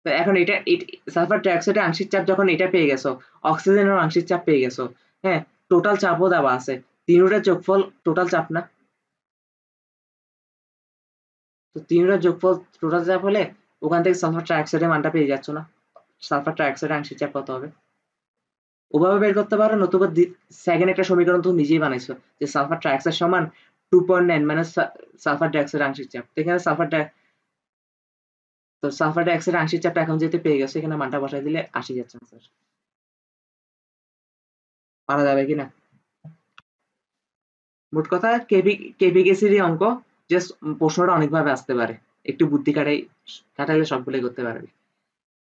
তো এখন এটা সালফার ডাইঅক্সাইডের আংশিক চাপ যখন এটা পেয়ে গেছো, অক্সিজেনের আংশিক চাপ পেয়ে গেছো, হ্যাঁ, টোটাল চাপও দেওয়া আছে, তিনটার যোগফল টোটাল চাপ না? তো তিনটার যোগফল টোটাল চাপ হলে ওখান থেকে সালফার ট্রাইঅক্সাইডের মানটা পেয়ে যাচ্ছ না? সালফার ট্রাইঅক্সাইডের আংশিক চাপ কত হবে? ওভাবে বের করতে পারো, নতুবা সেকেন্ড একটা সমীকরণ তুমি নিজেই বানাইছো যে সালফার ট্রাইঅক্সাইড সমান 2.9 মাইনাস সালফার ডাইঅক্সাইড আংশিক চাপ। তো এখানে সালফার ডাইঅক্সাইড আংশিক চাপটা এখন যেহেতু পেয়ে গেছে, এখানে মানটা বসাই দিলে আসি যাচ্ছে স্যার। পারা যাবে কিনা? মোট কথা কেপিকেসির অঙ্ক জাস্ট প্রশ্নটা অনেকভাবে আসতে পারে, একটু বুদ্ধি খাটাইলে সবগুলোই করতে পারবে,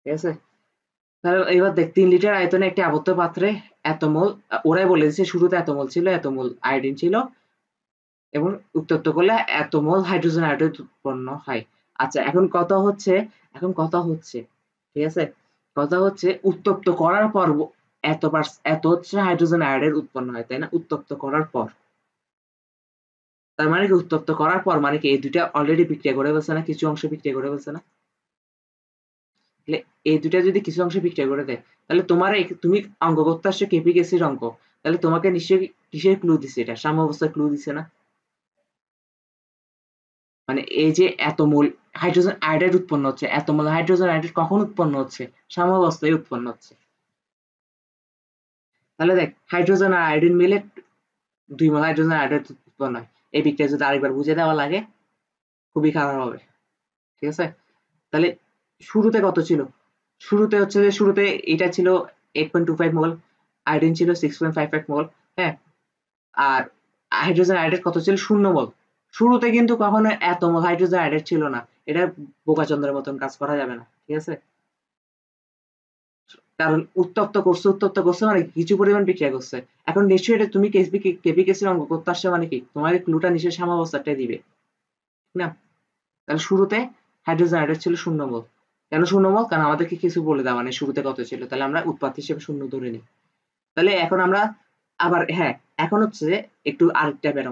ঠিক আছে? তাহলে এবার দেখ, 3 লিটার আয়তনে একটি আবদ্ধ পাত্রে এত মোল, ওরাই বলে দিচ্ছে শুরুতে এত মোল ছিল, এত মোল আয়োডিন ছিল, এবং উত্তপ্ত করলে এত মোল হাইড্রোজেন আয়োডাইড উৎপন্ন হয়। আচ্ছা, এখন কথা হচ্ছে, ঠিক আছে, কথা হচ্ছে উত্তপ্ত করার পর এত হচ্ছে হাইড্রোজেন আয়োডাইড উৎপন্ন হয়, তাই না? উত্তপ্ত করার পর, তার মানে কি উত্তপ্ত করার পর মানে কি এই দুইটা অলরেডি বিক্রিয়া করে ফেলছে না? কিছু অংশ বিক্রিয়া করে ফেলছে না? তাহলে এই দুইটা যদি কিছু অংশ বিক্রিয়া করে দেয়, তাহলে তুমি অঙ্ক করতে আসছো কেপিকেসির অঙ্ক, তাহলে তোমাকে নিশ্চয়ই কিসের ক্লু দিছে? এটা সাম্যাবস্থার ক্লু দিছে না? মানে এই যে এত মোল হাইড্রোজেন আয়োডাইড উৎপন্ন হচ্ছে, এত মোল হাইড্রোজেন আয়োডাইড কখন উৎপন্ন হচ্ছে? সাম্যাবস্থায় উৎপন্ন হচ্ছে। তাহলে দেখ, হাইড্রোজেন আর আয়োডিন মিলে 2 মোল হাইড্রোজেন আয়োডাইড উৎপন্ন হয়। এই বিক্রিয়া যদি আরেকবার বুঝে দেওয়া লাগে খুবই খারাপ হবে, ঠিক আছে? তাহলে শুরুতে কত ছিল? শুরুতে হচ্ছে যে শুরুতে এটা ছিল 8.25 মোল, আয়োডিন ছিল 6.55 মোল, হ্যাঁ, আর হাইড্রোজেন আয়োডাইড কত ছিল? 0 মোল। শুরুতে কিন্তু কখনো এত মোল হাইড্রোজেন আয়োডাইড ছিল না। এটা বোকাচন্দ্রের মতন কাজ করা যাবে না, ঠিক আছে? কারণ উত্তপ্ত করছে মানে কিছু পরিমাণ বিক্রিয়া করছে। এখন নিশ্চয়ই এটা তুমি কেপিকেসির অঙ্ক করতে আসছে মানে কি তোমাকে ক্লুটা নিশ্চয়ই সাম্যাবস্থাটাই দিবে, ঠিক না? তাহলে শুরুতে হাইড্রোজেন আয়োডাইড ছিল 0 মোল। কেন 0 মোল? কারণ আমাদেরকে কিছু বলে দেওয়া নেই শুরুতে কত ছিল, তাহলে আমরা উৎপাদ হিসেবে 0 ধরে নিই। তাহলে এখন আমরা আবার, হ্যাঁ, এখন হচ্ছে একটু আরেক টাইপের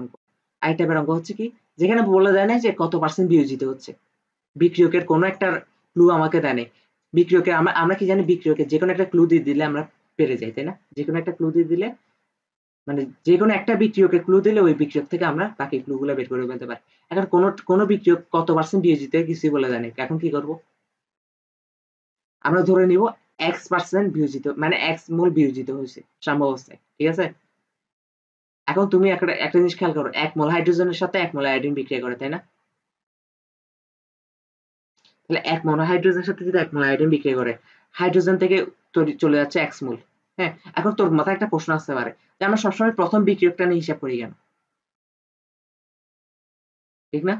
অঙ্ক হচ্ছে কি, যেখানে বলে দেয় না যে কত পার্সেন্ট বিয়োজিত হচ্ছে, বিক্রিয়কের কোনো একটা ক্লু আমাকে দেয় নাই। বিক্রিয়কের আমরা কি জানি, বিক্রিয়কের যে কোনো একটা ক্লু দিয়ে দিলে আমরা পেরে যাই, তাই না? যে কোনো একটা ক্লু দিয়ে দিলে, মানে যে কোনো একটা বিক্রিয়কের ক্লু দিলে ওই বিক্রিয়ক থেকে আমরা বাকি ক্লু গুলো বের করে ফেলতে পারি। এখন কোনো বিক্রিয়ক কত পার্সেন্ট বিয়োজিত কিছুই বলে দেয় নাই, এখন কি করব? আমরা ধরে নিব x% বিয়োজিত, মানে x মোল বিয়োজিত হয়েছে সাম্যাবস্থায়, ঠিক আছে? এখন তুমি একটা জিনিস খেয়াল করো, 1 মোল হাইড্রোজেনের সাথে 1 মোল আয়োডিন বিক্রিয়া করে, তাই না? তাহলে 1 মোল হাইড্রোজেনের সাথে যদি 1 মোল আয়োডিন বিক্রিয়া করে, হাইড্রোজেন থেকে চলে যাচ্ছে x মোল, হ্যাঁ। এখন তোর মাথায় একটা প্রশ্ন আসতে পারে যে আমরা সবসময় প্রথম বিক্রিয়কটা নিয়ে হিসাব করি কেন, ঠিক না?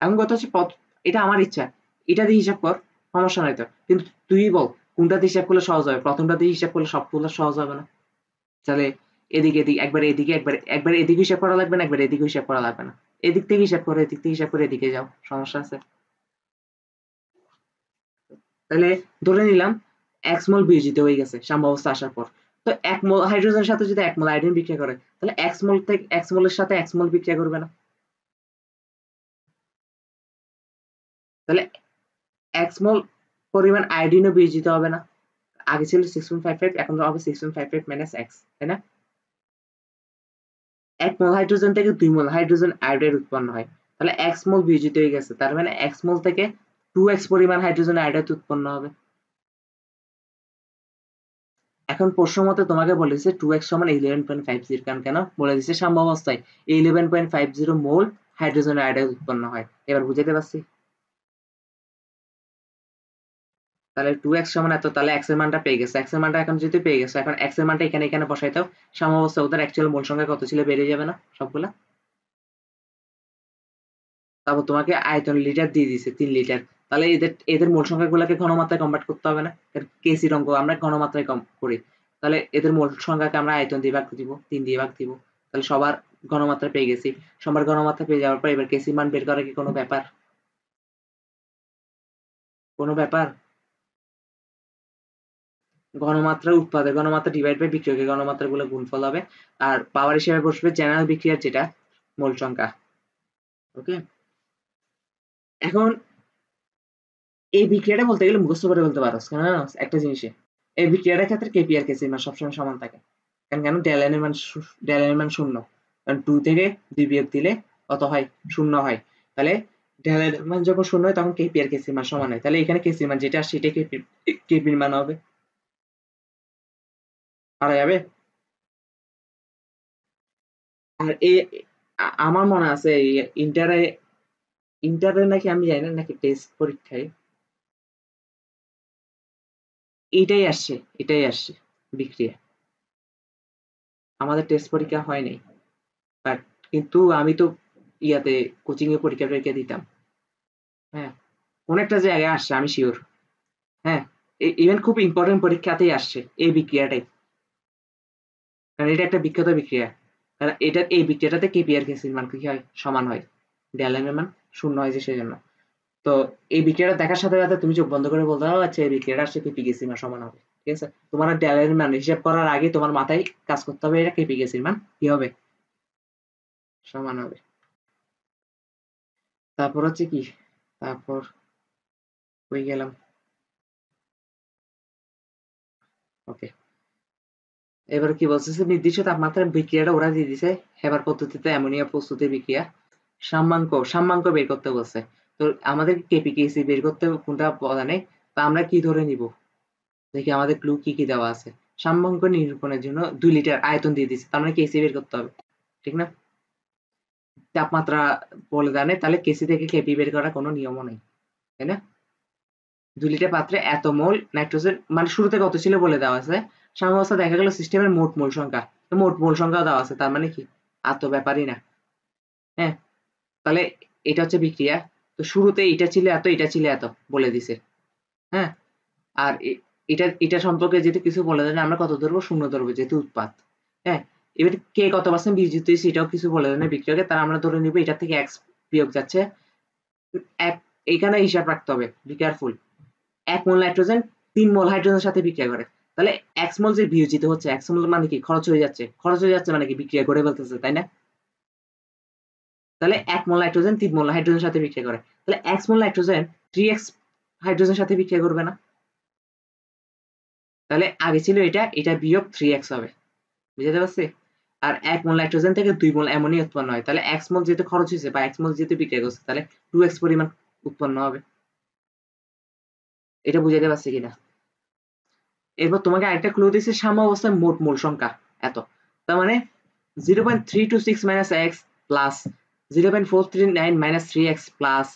এখন কথা হচ্ছে এটা আমার ইচ্ছা, এটা দিয়ে হিসাব কর, সমস্যা নাই তো, কিন্তু তুই বল কোনটাতে হিসাব করলে সহজ হবে? প্রথমটাতে হিসাব করলে সবগুলো সহজ হবে না? তাহলে এদিকে একবার এদিকে একবার এদিকে হিসাব করা লাগবে না, একবার এদিকে হিসাব করা লাগবে না। এদিক থেকে হিসাব করে এদিক থেকে হিসাব করে এদিকে যাও, সমস্যা আছে? তাহলে ধরে নিলাম 1 মোল বিয়োজিত হয়ে গেছে সাম্যাবস্থা আসার পর। তো 1 মোল হাইড্রোজেনের সাথে যদি 1 মোল আয়োডিন বিক্রিয়া করে, তাহলে 1 মোল থেকে 1 মোলের সাথে 1 মোল বিক্রিয়া করবে না? তাহলে 1 মোল পরিমাণ আয়োডিনও বিয়োজিত হবে না? আগে ছিল 6.55, এখন হবে 6.55 মাইনাস x, তাই না? 1 মোল হাইড্রোজেন থেকে 2 মোল হাইড্রোজেন আয়োডাইড উৎপন্ন হয়। তাহলে x মোল বিয়োজিত হয়ে গেছে, তার মানে x মোল থেকে 2x পরিমাণ হাইড্রোজেন আয়োডাইড উৎপন্ন হবে। এখন প্রশ্ন মতে তোমাকে বলেছে 2x সমান 11.50, কারণ কেন বলে দিচ্ছে সাম্যাবস্থায় 11.50 মোল হাইড্রোজেন আয়োডাইড উৎপন্ন হয়। এবার বুঝাতে পারছি? তাহলে 2x সমান এত, তাহলে x এর মানটা পেয়ে গেছে। x এর মানটা এখন যেহেতু পেয়ে গেছে, এখন x এর মানটা এখানে এখানে বসাই দাও। সাম্যাবস্থা ওদের অ্যাকচুয়াল মোল সংখ্যা কত ছিল বেরিয়ে যাবে না সবগুলা? তারপর তোমাকে আয়তন লিটার দিয়ে দিছে 3 লিটার। তাহলে এদের এদের মোল সংখ্যাগুলোকে ঘনমাত্রায় কনভার্ট করতে হবে না? কেসির অঙ্ক আমরা ঘনমাত্রায় কম করি। তাহলে এদের মোল সংখ্যাকে আমরা আয়তন দিয়ে ভাগ দিব, 3 দিয়ে ভাগ দিব। তাহলে সবার ঘনমাত্রা পেয়ে গেছি। সবার ঘনমাত্রা পেয়ে যাওয়ার পর এবার কেসির মান বের করা কি কোনো ব্যাপার? কোনো ব্যাপার? ঘনমাত্রা উৎপাদে ঘনমাত্রা ডিভাইড বাই বিক্রিয়কের ঘনমাত্রাগুলো গুণফল হবে, আর পাওয়ার হিসেবে বসবে জেনারেল বিক্রিয়ার যেটা মোল সংখ্যা। ওকে, এখন এই বিক্রিয়াটা বলতে গেলে মুখস্থ করে বলতে পারো, কেন জানো একটা জিনিসে এই বিক্রিয়াটার ক্ষেত্রে কেপি আর কেসির মান সবসময় সমান থাকে। কারণ কেন ডেল এন এর মান 0, কারণ 2 থেকে 2 বিয়োগ দিলে কত হয়? 0 হয়। তাহলে ডেল এন এর মান যখন 0 হয় তখন কেপি আর কেসির মান সমান হয়। তাহলে এখানে কেসির মান যেটা আসছে সেটাই কেপির মান হবে। পারা যাবে? আর আমার মনে আছে ইন্টারে ইন্টারে নাকি আমি জানি না, নাকি টেস্ট পরীক্ষায় এটাই আসছে বিক্রিয়া। আমাদের টেস্ট পরীক্ষা হয় নাই, বাট কিন্তু আমি তো ইয়াতে কোচিং এ পরীক্ষা টরীক্ষা দিতাম। হ্যাঁ, কোন একটা জায়গায় আসছে আমি শিওর। হ্যাঁ, ইভেন খুব ইম্পর্টেন্ট পরীক্ষাতেই আসছে এই বিক্রিয়াটাই, কারণ এটা একটা বিখ্যাত বিক্রিয়া। কারণ এটা এই বিক্রিয়াটাতে কেপি আর কেসির মান কি হয়? সমান হয়। ডেল এর মান 0 হয় যে সেজন্য। তো এই বিক্রিয়াটা দেখার সাথে সাথে তুমি চোখ বন্ধ করে বলতে পারো আচ্ছা এই বিক্রিয়াটা আসছে কেপি কেসির মান সমান হবে। ঠিক আছে, তোমার ডেল এর মান হিসাব করার আগে তোমার মাথায় কাজ করতে হবে এটা কেপি কেসির মান কি হবে? সমান হবে। তারপর হচ্ছে কি, তারপর কই গেলাম? ওকে, এবার কি বলতেছে নির্দিষ্ট তাপমাত্রায় বিক্রিয়াটা ওরা দিয়ে দিছে হেবার পদ্ধতিতে অ্যামোনিয়া প্রস্তুতির বিক্রিয়া। সাম্যাঙ্ক বের করতে বলছে। তো আমাদের কেপিকেসি বের করতে কোনটা বলা নেই, তা আমরা কি ধরে নিব? দেখি আমাদের ক্লু কি কি দেওয়া আছে। সাম্যাঙ্ক নিরূপণের জন্য 2 লিটার আয়তন দিয়ে দিচ্ছে, তার মানে কেসি বের করতে হবে, ঠিক না? তাপমাত্রা বলে দেয় নাই, তাহলে কেসি থেকে কেপি বের করার কোনো নিয়মও নেই, তাই না? 2 লিটার পাত্রে এত মোল নাইট্রোজেন, মানে শুরুতে কত ছিল বলে দেওয়া আছে। সাম্যাবস্থা দেখা গেল সিস্টেমের মোট মোল সংখ্যা, তো মোট মোল সংখ্যা দেওয়া আছে, তার মানে কি আর তো ব্যাপারই না। হ্যাঁ, তাহলে এটা হচ্ছে বিক্রিয়া। তো শুরুতে এটা ছিল এত, এটা ছিল এত বলে দিছে। হ্যাঁ, আর এটা সম্পর্কে যেহেতু কিছু বলে দেয় না, আমরা কত ধরবো? 0 ধরবো যেহেতু উৎপাদ। হ্যাঁ, এবার কে কত পার্সেন্ট বিয়োজিত হয়েছে এটাও কিছু বলে দেয় না বিক্রিয়াকে, তার আমরা ধরে নিব এটা থেকে এক্স বিয়োগ যাচ্ছে। এক এখানে হিসাব রাখতে হবে, বি কেয়ারফুল। 1 মোল নাইট্রোজেন 3 মোল হাইড্রোজেনের সাথে বিক্রিয়া করে। তাহলে 1 মোল যে বিয়োজিত হচ্ছে, 1 মোল মানে কি খরচ হয়ে যাচ্ছে, খরচ হয়ে যাচ্ছে মানে কি বিক্রিয়া করে ফেলতেছে, তাই না? তাহলে 1 মোল নাইট্রোজেন 3 মোল হাইড্রোজেনের সাথে বিক্রিয়া করে, তাহলে 1 মোল নাইট্রোজেন 3x হাইড্রোজেনের সাথে বিক্রিয়া করবে না? তাহলে আগে ছিল এটা বিয়োগ 3x হবে, বুঝতে পারছি? আর 1 মোল নাইট্রোজেন থেকে 2 মোল অ্যামোনিয়া উৎপন্ন হয়, তাহলে x মোল যেহেতু খরচ হয়েছে বা x মোল যেহেতু বিক্রিয়া করছে, তাহলে 2x পরিমাণ উৎপন্ন হবে। এটা বুঝাইতে পারছি কিনা? এরপর তোমাকে আরেকটা ক্লু দিয়েছে সাম্যাবস্থায় মোট মোল সংখ্যা এত, তার মানে 0.326 minus x plus 0.439 minus 3x plus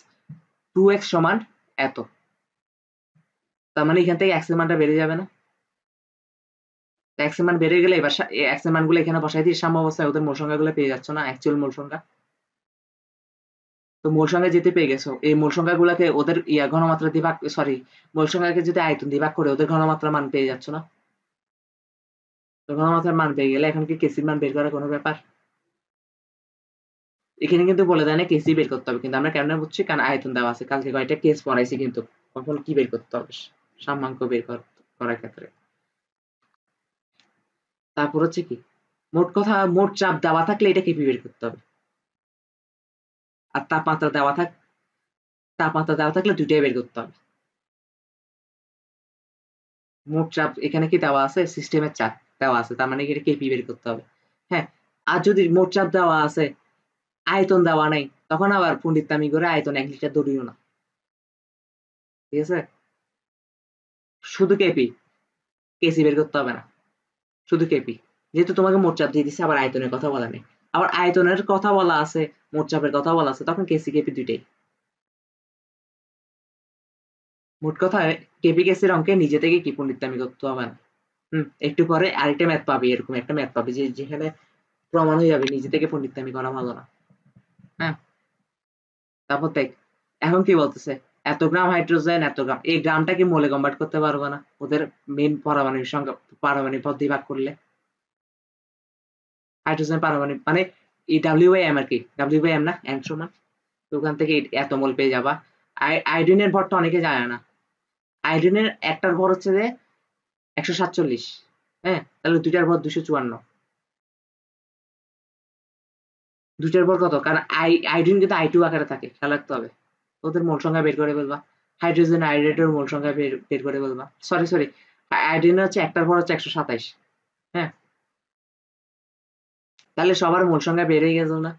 2x সমান এত। তার মানে এখান থেকে x এর মানটা বেড়ে যাবে না? x এর মান বেড়ে গেলে এবার x এর মানগুলো এখানে বসাই দিয়ে সাম্যাবস্থায় ওদের মোল সংখ্যাগুলো পেয়ে যাচ্ছ না, অ্যাকচুয়াল মোল সংখ্যা। তো মূল সংখ্যা যেতে পেয়ে গেছো, এই মূল সংখ্যাগুলোকে ওদের ঘনমাত্রা দিয়ে ভাগ, সরি, মূল সংখ্যাকে যদি আয়তন দিয়ে ভাগ করে ওদের ঘনমাত্রা মান পেয়ে যাচ্ছ না? তো ঘনমাত্রার মান পেয়ে গেলে এখন কি কেসির মান বের করার কোনো ব্যাপার? এখানে কিন্তু বলে দেয় না কেসি বের করতে হবে, কিন্তু আমরা কেমন বুঝছি, কারণ আয়তন দেওয়া আছে, কালকে কয়েকটা কেস পড়াইছি, কিন্তু কখন কি বের করতে হবে সাম্যাঙ্ক বের করার ক্ষেত্রে। তারপর হচ্ছে কি, মোট কথা মোট চাপ দেওয়া থাকলে এটা কেপি বের করতে হবে, আর তাপমাত্রা দেওয়া থাকলে দুইটাই বের করতে হবে। মোট চাপ এখানে কি দেওয়া আছে, সিস্টেমের চাপ দেওয়া আছে, তার মানে এটা কেপি বের করতে হবে। হ্যাঁ, আর যদি মোট চাপ দেওয়া আছে, আয়তন দেওয়া নাই, তখন আবার পণ্ডিতনামি করে আয়তন 1 লিটার ধরিও না, ঠিক আছে? শুধু কেপি, কেসি বের করতে হবে না, শুধু কেপি। যেহেতু তোমাকে মোট চাপ দিয়ে দিচ্ছে, আবার আয়তনের কথা বলা নেই, আবার আয়তনের কথা বলা আছে, মোট চাপের কথা বলা আছে, তখন কেসি কেপি দুইটাই। মোট কথায় কেপি কেসির অঙ্কে নিজে থেকে কি পণ্ডিতনামি করতে হবে না। একটু পরে আরেকটা ম্যাথ পাবি, এরকম একটা ম্যাথ পাবি যেখানে প্রমাণ হয়ে যাবে নিজে থেকে পণ্ডিতনামি করা ভালো না। হ্যাঁ, তারপর দেখ, এখন কি বলতেছে, এত গ্রাম হাইড্রোজেন এত গ্রাম, এই গ্রামটা কি মোলে কনভার্ট করতে পারবে না ওদের মেইন পারমাণবিক সংখ্যা, পারমাণবিক পদ দিয়ে ভাগ করলে? হাইড্রোজেন পারমাণবিক মানে এই ডাব্লিউ বাই এম আর কি, ডাব্লিউ বাই এম না, এম সমান, তো ওখান থেকে এত মোল পেয়ে যাবা। আয়োডিনের ভরটা অনেকে জানে না, আয়োডিনের একটার ভর হচ্ছে যে 147, হ্যাঁ, তাহলে দুইটার ভর 254, দুইটার ভর কত, কারণ আয়োডিন কিন্তু I2 আকারে থাকে, খেয়াল রাখতে হবে। ওদের মোল সংখ্যা বের করে ফেলবা, হাইড্রোজেন আয়োডাইডের মোল সংখ্যা বের করে ফেলবা, সরি সরি, আয়োডিনের হচ্ছে একটার ভর হচ্ছে 127, হ্যাঁ, তাহলে সবার মোল সংখ্যা বেড়ে গেছে না?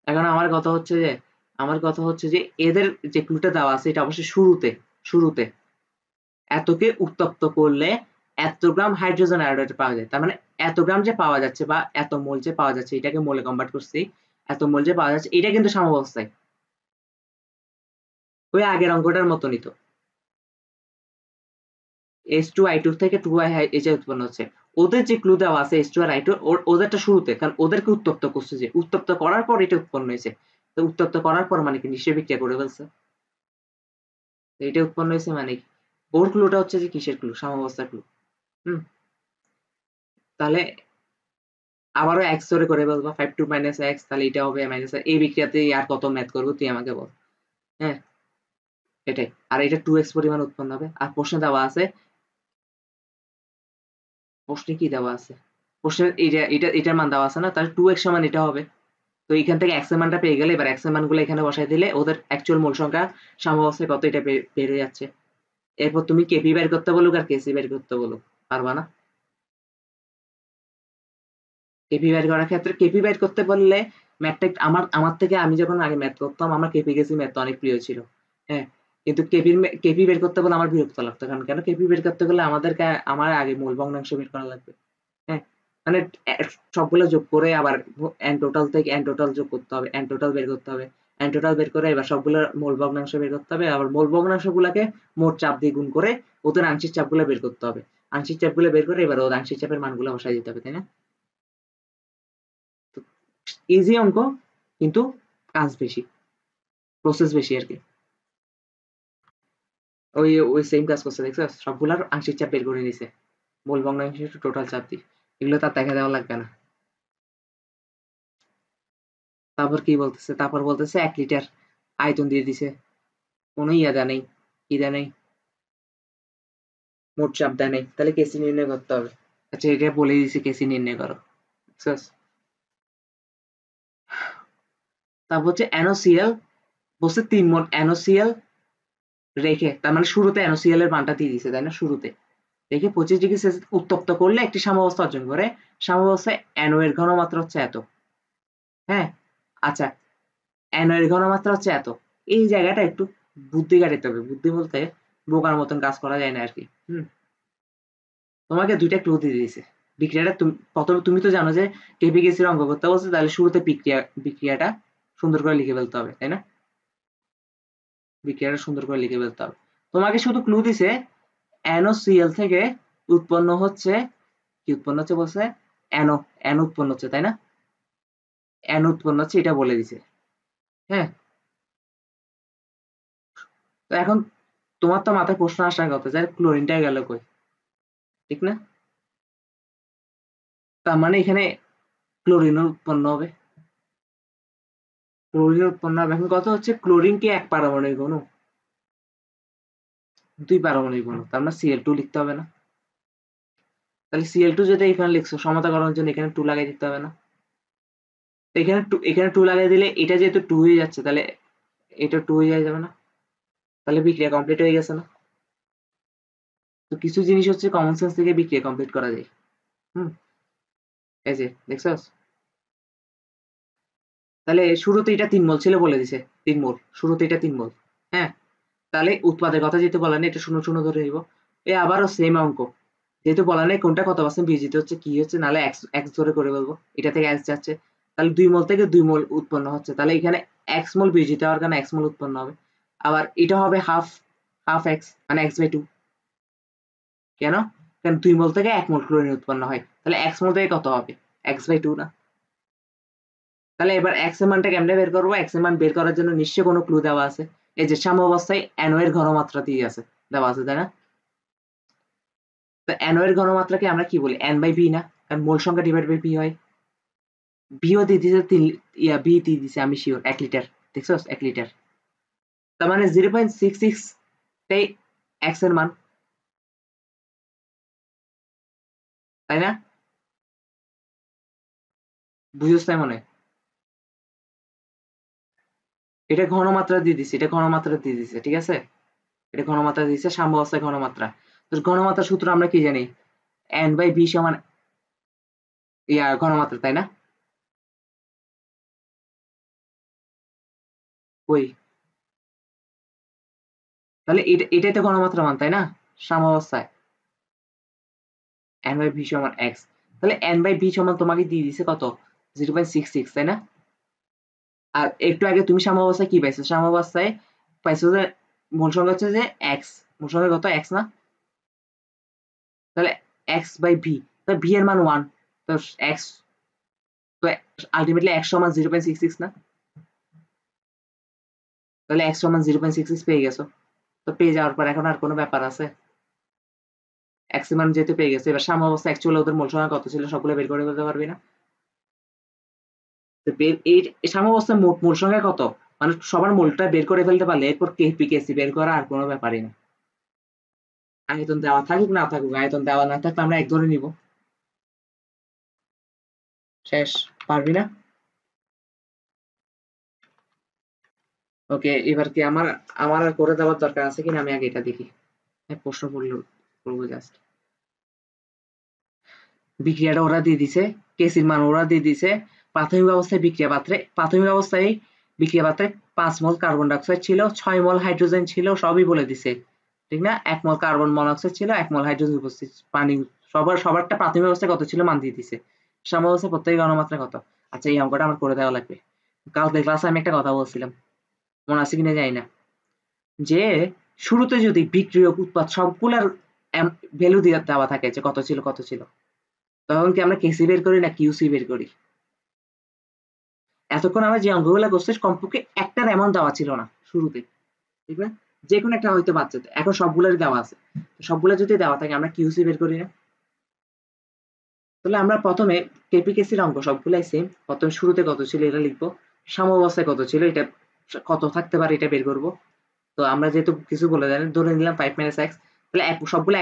এখন আমার কথা হচ্ছে যে এদের যে ক্লুটা দেওয়া আছে এটা অবশ্যই শুরুতে, শুরুতে এতকে উত্তপ্ত করলে এত গ্রাম হাইড্রোজেন আয়োডাইড পাওয়া যায়, তার মানে এত গ্রাম যে পাওয়া যাচ্ছে বা এত মোল যে পাওয়া যাচ্ছে, এটাকে মোলে কনভার্ট করছি, এত মোল যে পাওয়া যাচ্ছে এটা কিন্তু সাম্যাবস্থায়, ওই আগের অঙ্কটার মতনই তো, H2I2 থেকে 2I এইচে উৎপন্ন হচ্ছে। ওদের যে ক্লু দেওয়া আছে H2 আর I2, ওদেরটা শুরুতে, কারণ ওদেরকে উত্তপ্ত করছে, যে উত্তপ্ত করার পর এটা উৎপন্ন হয়েছে, তো উত্তপ্ত করার পর মানে কি নিশ্চয়ই বিক্রিয়া করে ফেলছে, এটা উৎপন্ন হয়েছে মানে কি, ওর ক্লুটা হচ্ছে যে কিসের ক্লু, সাম্যাবস্থার ক্লু। হুম, তাহলে আবারও x ধরে করে বলবো, 5 2 - x, তাহলে এটা হবে মাইনাস, এই বিক্রিয়াতে আর কত ম্যাথ করবো তুই আমাকে বল। হ্যাঁ, এটাই, আর এটা 2x পরিমাণ উৎপন্ন হবে। আর প্রশ্নে দেওয়া আছে, প্রশ্নে কি দেওয়া আছে, প্রশ্নের এটার মান দেওয়া আছে না, তাহলে 2x সমান এটা হবে। তো এখান থেকে x এর মানটা পেয়ে গেলে এবার x এর মানগুলো এখানে বসাই দিলে ওদের অ্যাকচুয়াল মোল সংখ্যা সাম্যাবস্থায় কত এটা বের হয়ে যাচ্ছে। এরপর তুমি কেপি বের করতে বলুক আর কেসি বের করতে বলুক, পারবা না? কেপি বের করার ক্ষেত্রে, কেপি বের করতে বললে ম্যাথটা আমার থেকে, আমি যখন আগে ম্যাথ করতাম আমার কেপি কেসি ম্যাথ অনেক প্রিয় ছিল। হ্যাঁ, কিন্তু কেপি বের করতে বলে আমার বিরক্ত লাগতো, কারণ কেন, কেপি বের করতে গেলে আমার আগে মূল ভগ্নাংশ বের করা লাগবে। হ্যাঁ, মানে সবগুলো যোগ করে আবার এন টোটাল থেকে এন টোটাল যোগ করতে হবে, এন টোটাল বের করতে হবে, এন টোটাল বের করে এবার সবগুলো মূল ভগ্নাংশ বের করতে হবে, আবার মূল ভগ্নাংশ গুলাকে মোট চাপ দিয়ে গুণ করে ওদের আংশিক চাপগুলো বের করতে হবে, আংশিক চাপগুলো বের করে এবার ওদের আংশিক চাপের মানগুলো বসাই দিতে হবে, তাই না? ইজি অঙ্ক, কিন্তু কাজ বেশি, প্রসেস বেশি আর কি। ওই সেম কাজ করছে, দেখছো, সবগুলার আংশিক চাপ বের করে নিছে, মূল ভগ্নাংশ টোটাল চাপ দিয়ে, এগুলো তার দেখা দেওয়া লাগবে না। তারপর কি বলতেছে, তারপর বলতেছে 1 লিটার আয়তন দিয়ে দিছে, কোনো ইয়া দেয় নেই, কি দেয় নেই, মোট চাপ দেয় নেই, তাহলে কেসি নির্ণয় করতে হবে। আচ্ছা, এটা বলে দিছি কেসি নির্ণয় করো, বুঝছস? তারপর হচ্ছে NaCl, বলছে 3 মোল NaCl রেখে, তার মানে শুরুতে NaCl এর মানটা দিয়ে দিছে, তাই না, শুরুতে রেখে 25 ডিগ্রি সেলসিয়াস উত্তপ্ত করলে একটি সাম্যাবস্থা অর্জন করে, সাম্যাবস্থায় NO এর ঘনমাত্রা হচ্ছে এত। হ্যাঁ, আচ্ছা, NO এর ঘনমাত্রা হচ্ছে এত, এই জায়গাটা একটু বুদ্ধি খাটাতে হবে, বুদ্ধি বলতে বোকার মতন কাজ করা যায় না আর কি। তোমাকে দুইটা ক্লু দিয়ে দিয়েছে, বিক্রিয়াটা প্রথমে তুমি তো জানো যে কেপিকেসির অঙ্ক করতে বলছে, তাহলে শুরুতে বিক্রিয়াটা সুন্দর করে লিখে ফেলতে হবে, তাই না, বিক্রিয়াটা সুন্দর করে লিখে ফেলতে হবে। তোমাকে শুধু ক্লু দিছে NaCl থেকে উৎপন্ন হচ্ছে, কি উৎপন্ন হচ্ছে বলছে, NO, NO উৎপন্ন হচ্ছে, তাই না, NO উৎপন্ন হচ্ছে এটা বলে দিছে। হ্যাঁ, তো এখন তোমার তো মাথায় প্রশ্ন আসার কথা যে ক্লোরিনটা গেল কই, ঠিক না? তার মানে এখানে ক্লোরিন উৎপন্ন হবে, ক্লোরিন উৎপন্ন হবে। এখন কথা হচ্ছে ক্লোরিন কি এক পারমাণবিক অণু? দুই পারমাণবিক অণু, তার মানে Cl2 লিখতে হবে না? তাহলে Cl2 যেটা এখানে লিখছো সমতা করার জন্য এখানে 2 লাগাই দিতে হবে না? এখানে 2 লাগাই দিলে এটা যেহেতু 2 হয়ে যাচ্ছে, তাহলে এটা 2 হয়ে যাবে না? তাহলে বিক্রিয়া কমপ্লিট হয়ে গেছে না? তো কিছু জিনিস হচ্ছে কমন সেন্স থেকে বিক্রিয়া কমপ্লিট করা যায়। হুম, এই যে দেখছস? তাহলে শুরুতে এটা 3 মোল ছিল বলে দিছে, 3 মোল, শুরুতে এটা 3 মোল। হ্যাঁ, তাহলে উৎপাদের কথা যেহেতু বলা নেই, এটা শূন্য শূন্য ধরে নিব। আবারও সেম অঙ্ক, যেহেতু বলা নেই কোনটা কত পার্সেন্ট বিজিত হচ্ছে কি হচ্ছে, নাহলে এক্স এক্স ধরে করে বলবো, এটা থেকে এক্স যাচ্ছে, তাহলে 2 মোল থেকে 2 মোল উৎপন্ন হচ্ছে, তাহলে এখানে এক্স মোল বিজিত হওয়ার কারণে এক্স মোল উৎপন্ন হবে। আবার এটা হবে হাফ, হাফ এক্স মানে x/2। কেন? কারণ 2 মোল থেকে 1 মোল ক্লোরিন উৎপন্ন হয়, তাহলে এক্স মোল থেকে কত হবে? x/2 না? তাহলে এবার এক্স এর মানটা কেমনে বের করবো? এক্স এর মান বের করার জন্য নিশ্চয়ই কোনো ক্লু দেওয়া আছে। এই যে সাম্যাবস্থায় NO এর ঘনমাত্রা দিয়ে আছে, দেওয়া আছে, তাই না? তো NO এর ঘনমাত্রাকে আমরা কি বলি? n/b না? কারণ মোল সংখ্যা ডিভাইড বাই p হয়। বিও দিয়ে দিছে বি দিয়ে দিছে, আমি শিওর 1 লিটার। দেখছস 1 লিটার, তার মানে 0.66 টাই এক্স এর মান, তাই না? বুঝছস তাই মনে হয়? এটা ঘনমাত্রা দিয়ে দিছে, এটা ঘনমাত্রা দিয়ে দিছে, ঠিক আছে? এটা ঘনমাত্রা দিয়েছে, সাম্যাবস্থায় ঘনমাত্রা। তো ঘনমাত্রার সূত্র আমরা কি জানি? n/b সমান ঘনমাত্রা, তাই না? ওই, তাহলে এটাই তো ঘনমাত্রা মান, তাই না? সাম্যাবস্থায় n/b সমান x, তাহলে n/b সমান তোমাকে দিয়ে দিছে কত? 0.66, তাই না? আর একটু আগে তুমি সাম্যাবস্থায় কি পাইছো? সাম্যাবস্থায় পাইছো যে মোল সংখ্যা হচ্ছে যে x, মোল সংখ্যা কত? x না? তাহলে x/b, তাহলে b এর মান 1, তো x, তো আলটিমেটলি x সমান 0.66 না? তাহলে x সমান 0.66 পেয়ে গেছো। তো পেয়ে যাওয়ার পর এখন আর কোনো ব্যাপার আছে? x এর মান যেহেতু পেয়ে গেছে, এবার সাম্যাবস্থা অ্যাকচুয়ালি ওদের মোল সংখ্যা কত ছিল সবগুলো বের করে ফেলতে পারবি না? তো এই সাম্যাবস্থার মোট মোল সংখ্যা কত, মানে সবার মোলটা বের করে ফেলতে পারলে এরপর কেপি কেসি বের করা আর কোনো ব্যাপারই না। আয়তন দেওয়া থাকুক না থাকুক, আয়তন দেওয়া না থাকলে আমরা এক ধরে নিব, শেষ। পারবি না? ওকে, এবার কি আমার আমার আর করে দেওয়ার দরকার আছে কিনা আমি আগে এটা দেখি। প্রশ্ন করবো জাস্ট। বিক্রিয়াটা ওরা দিয়ে দিছে, কেসির মান ওরা দিয়ে দিছে। প্রাথমিক অবস্থায় বিক্রিয়া পাত্রে 5 মোল কার্বন ডাইঅক্সাইড ছিল, 6 মোল হাইড্রোজেন ছিল, সবই বলে দিছে, ঠিক না? 1 মোল কার্বন মনোক্সাইড ছিল, 1 মোল হাইড্রোজেন উপস্থিত, পানি, সবারটা প্রাথমিক অবস্থায় কত ছিল মান দিয়ে দিছে। সাম্যাবস্থায় প্রত্যেকের ঘনমাত্রা কত? আচ্ছা, এই অঙ্কটা আমার করে দেওয়া লাগবে। কালকে ক্লাসে আমি একটা কথা বলছিলাম, মনে আছে কিনা জানি না, যে শুরুতে যদি বিক্রিয়ক উৎপাদ সবগুলার ভ্যালু দেওয়া থাকে যে কত ছিল কত ছিল, তখন কি আমরা কেসি বের করি না কিউসি বের করি? এতক্ষণ আমরা যে অঙ্কগুলো করছি কমপক্ষে একটার এমন দেওয়া ছিল না শুরুতে, ঠিক না? যে কোনো একটা হয়তো বাদ যেত, এখন সবগুলোরই দেওয়া আছে। সবগুলো যদি দেওয়া থাকে আমরা কিউসি বের করি না? তাহলে আমরা প্রথমে কেপিকেসির অঙ্ক সবগুলাই সেম, প্রথমে শুরুতে কত ছিল এটা লিখবো, সাম্যাবস্থায় কত ছিল এটা, কত থাকতে পারে এটা বের করব। তো আমরা যেহেতু কিছু বলে জানি, ধরে নিলাম 5 - x, তাহলে সবগুলো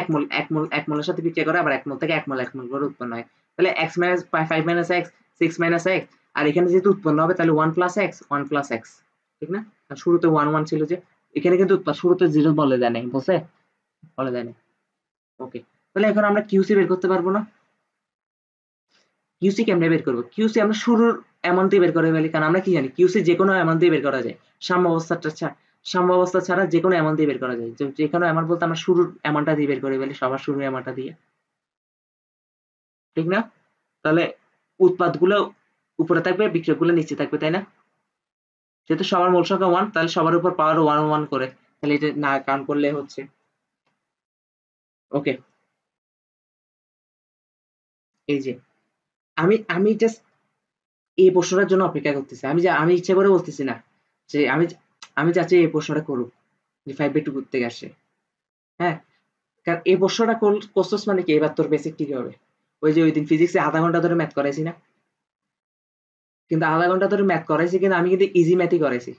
এক মোলের সাথে বিক্রিয়া করে, আবার এক মোল থেকে এক মোল করে উৎপন্ন হয়, তাহলে x মাইনাস 5 - x 6 - x, আর এখানে যেহেতু উৎপন্ন হবে তাহলে 1 + x 1 + x, ঠিক না? আর শুরুতে 1 1 ছিল, যে এখানে কিন্তু শুরুতে 0 বলে দেয় নাই, বলছে? বলে দেয় নাই। ওকে, তাহলে এখন আমরা কিউসি বের করতে পারবো না? কিউসি কেমনে বের করবো? কিউসি আমরা শুরুর অ্যামাউন্ট দিয়ে বের করে ফেলি, কারণ আমরা কি জানি কিউসি যে কোনো অ্যামাউন্ট দিয়ে বের করা যায়, সাম্যাবস্থা ছাড়া যে কোনো অ্যামাউন্ট দিয়ে বের করা যায়। যে কোনো অ্যামাউন্ট বলতে আমরা শুরুর অ্যামাউন্টটা দিয়ে বের করে ফেলি, সবার শুরুর অ্যামাউন্টটা দিয়ে, ঠিক না? তাহলে উৎপাদগুলো উপরে থাকবে, বিক্রিয়কগুলো নিচে থাকবে, তাই না? যেহেতু সবার মোল সংখ্যা 1, তাহলে সবার উপর পাওয়ার 1 1 করে, তাহলে এটা না কাউন্ট করলে হচ্ছে। ওকে, এই যে আমি জাস্ট এই প্রশ্নটার জন্য অপেক্ষা করতেছি, আমি ইচ্ছা করে বলতেছি না, যে আমি চাচ্ছি এই প্রশ্নটা করুক, যে 5/2 থেকে আসে। হ্যাঁ, কারণ এই প্রশ্নটা করছস মানে কি এবার তোর বেসিক ঠিক হবে। ওই যে ওই দিন ফিজিক্সে আধা ঘন্টা ধরে ম্যাথ করাইছি না, কিন্তু আধা ঘন্টা ধরে ম্যাথ করাইছি, কিন্তু আমি কিন্তু ইজি ম্যাথই করাইছি।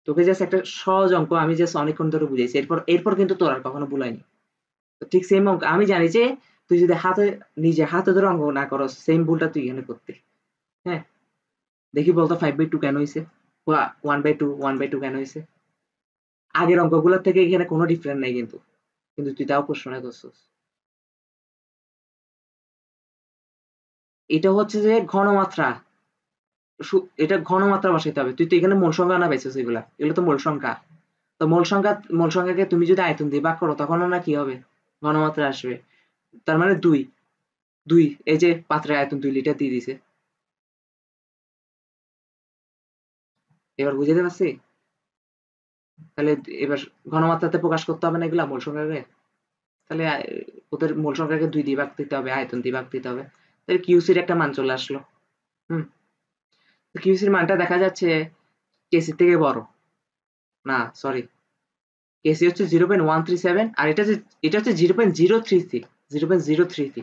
তোকে জাস্ট একটা সহজ অঙ্ক আমি জাস্ট অনেকক্ষণ ধরে বুঝাইছি, এরপর কিন্তু তোর আর কখনো বুলাইনি। তো ঠিক সেম অঙ্ক আমি জানি যে তুই যদি নিজে হাতে ধরে অঙ্ক না করস, সেম ভুলটা তুই এখানে করতে। হ্যাঁ, দেখি বলতো 5/2 কেন হয়েছে, 1/2 কেন হয়েছে? আগের অঙ্কগুলোর থেকে এখানে কোনো ডিফারেন্ট নাই কিন্তু, কিন্তু তুই তাও প্রশ্নটা করছিস। এটা হচ্ছে যে ঘনমাত্রা, এটা ঘনমাত্রা বসাইতে হবে। তুই তো এখানে মূল সংখ্যা না পাইছিস, এগুলো তো মূল সংখ্যা। তো মূল সংখ্যাকে তুমি যদি আয়তন দিয়ে ভাগ করো তখন না কি হবে, ঘনমাত্রা আসবে। তার মানে 2, এই যে পাত্রের আয়তন 2 লিটার দিয়ে দিছে। এবার বুঝাতে পারছি? তাহলে এবার ঘনমাত্রাতে প্রকাশ করতে হবে না এগুলা মূল সংখ্যাকে, তাহলে ওদের মূল সংখ্যাকে 2 দিয়ে ভাগ দিতে হবে, আয়তন দিয়ে ভাগ দিতে হবে। তাহলে কিউসির একটা মান চলে আসলো। হুম, কিউসির মানটা দেখা যাচ্ছে কেসি থেকে বড় না, সরি, কেসি হচ্ছে 0.137 আর এটা হচ্ছে 0.033, 0.033।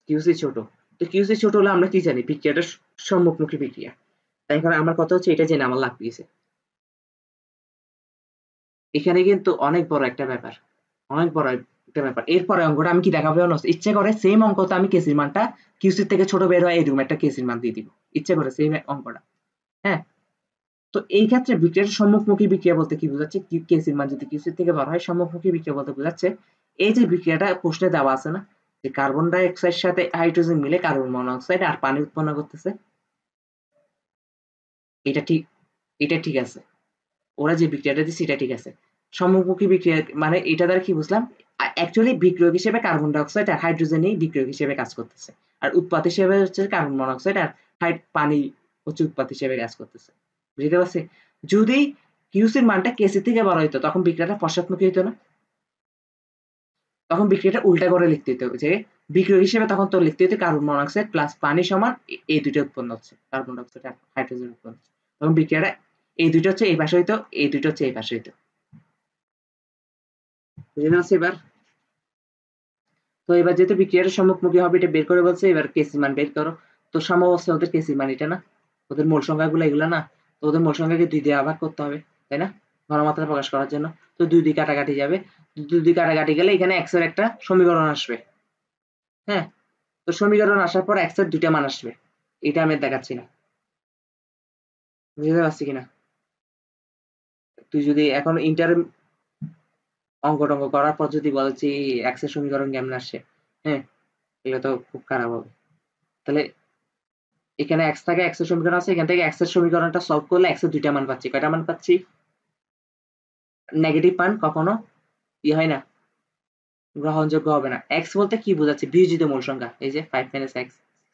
কিউসি ছোট। তো কিউসি ছোট হলে আমরা কি জানি, বিক্রিয়াটা সম্মুখমুখী বিক্রিয়া। তাই কারণ আমার কথা হচ্ছে এটা জেনে আমার লাভ দিয়েছে। এখানে কিন্তু অনেক বড় একটা ব্যাপার, অনেক বড় একটা ব্যাপার। এরপরে অঙ্কটা আমি কি দেখাবো জানো, ইচ্ছে করে সেম অঙ্কটা আমি কেসির মানটা কিউসির থেকে ছোট বের হয় এরকম একটা কেসির মান দিয়ে দিব, ইচ্ছে করে সেম অঙ্কটা। হ্যাঁ, তো এই ক্ষেত্রে বিক্রিয়ার সম্মুখমুখী বিক্রিয়া বলতে কি বোঝাচ্ছে, কেসির মান যদি কিউসির থেকে বড় হয়, সম্মুখমুখী বিক্রিয়া বলতে বোঝাচ্ছে এই যে বিক্রিয়াটা প্রশ্নে দেওয়া আছে না, যে কার্বন ডাই অক্সাইড সাথে হাইড্রোজেন মিলে কার্বন মনোক্সাইড আর পানি উৎপন্ন করতেছে, এটা ঠিক, এটা ঠিক আছে। ওরা যে বিক্রিয়াটা দিচ্ছে এটা ঠিক আছে। সম্মুখমুখী বিক্রিয়া মানে এটা দ্বারা কি বুঝলাম, অ্যাকচুয়ালি বিক্রিয়ক হিসেবে কার্বন ডাই অক্সাইড আর হাইড্রোজেনই বিক্রিয়ক হিসেবে কাজ করতেছে, আর উৎপাদ হিসেবে হচ্ছে কার্বন মনোক্সাইড আর পানি হচ্ছে উৎপাদ হিসেবে কাজ করতেছে। বুঝতে পারছি? যদি কিউসির মানটা কেসি থেকে বড় হইতো তখন বিক্রিয়াটা পশ্চাৎমুখী হইতো না, তখন বিক্রিয়াটা উল্টা করে লিখতে হতো, যে বিক্রিয়ক হিসেবে তখন তো লিখতে হতো কার্বন মনোক্সাইড প্লাস পানি সমান এই দুইটা উৎপন্ন হচ্ছে, কার্বন ডাই অক্সাইড আর হাইড্রোজেন উৎপন্ন হচ্ছে। তখন বিক্রিয়াটা এই দুইটা হচ্ছে এই পাশে হইতো, এই দুইটা হচ্ছে এই পাশে হইতো। বুঝে পারছি এবার? তো এবার যেহেতু বিক্রিয়াটা সম্মুখমুখী হবে এটা বের করে বলছে, এবার কেসি মান বের করো। তো সাম্যাবস্থায় ওদের কেসি মান এটা না, ওদের মূল সংখ্যাগুলো এগুলা না, তো ওদের মূল সংখ্যাকে 2 দিয়ে ভাগ করতে হবে, তাই না, ঘনমাত্রা প্রকাশ করার জন্য। তো 2 দিয়ে কাটাকাটি যাবে, 2 দিয়ে কাটাকাটি গেলে এখানে x এর একটা সমীকরণ আসবে। হ্যাঁ, তো সমীকরণ আসার পর x এর 2টা মান আসবে, এটা আমি দেখাচ্ছি না। বুঝতে পারছি কিনা? তুই যদি এখন ইন্টার অঙ্ক টঙ্ক করার পর যদি বলছি x এর সমীকরণ কেমন আসে, হ্যাঁ, এগুলো তো খুব খারাপ হবে। তাহলে এখানে x থাকে, x এর সমীকরণ আছে, এখান থেকে x এর সমীকরণটা সলভ করলে x এর 2টা মান পাচ্ছি। কয়টা মান পাচ্ছি? নেগেটিভ মান কখনো হয় না, গ্রহণযোগ্য হবে না। x বলতে কি বোঝাচ্ছে, বিয়োজিত মূল সংখ্যা। এই যে 5 - x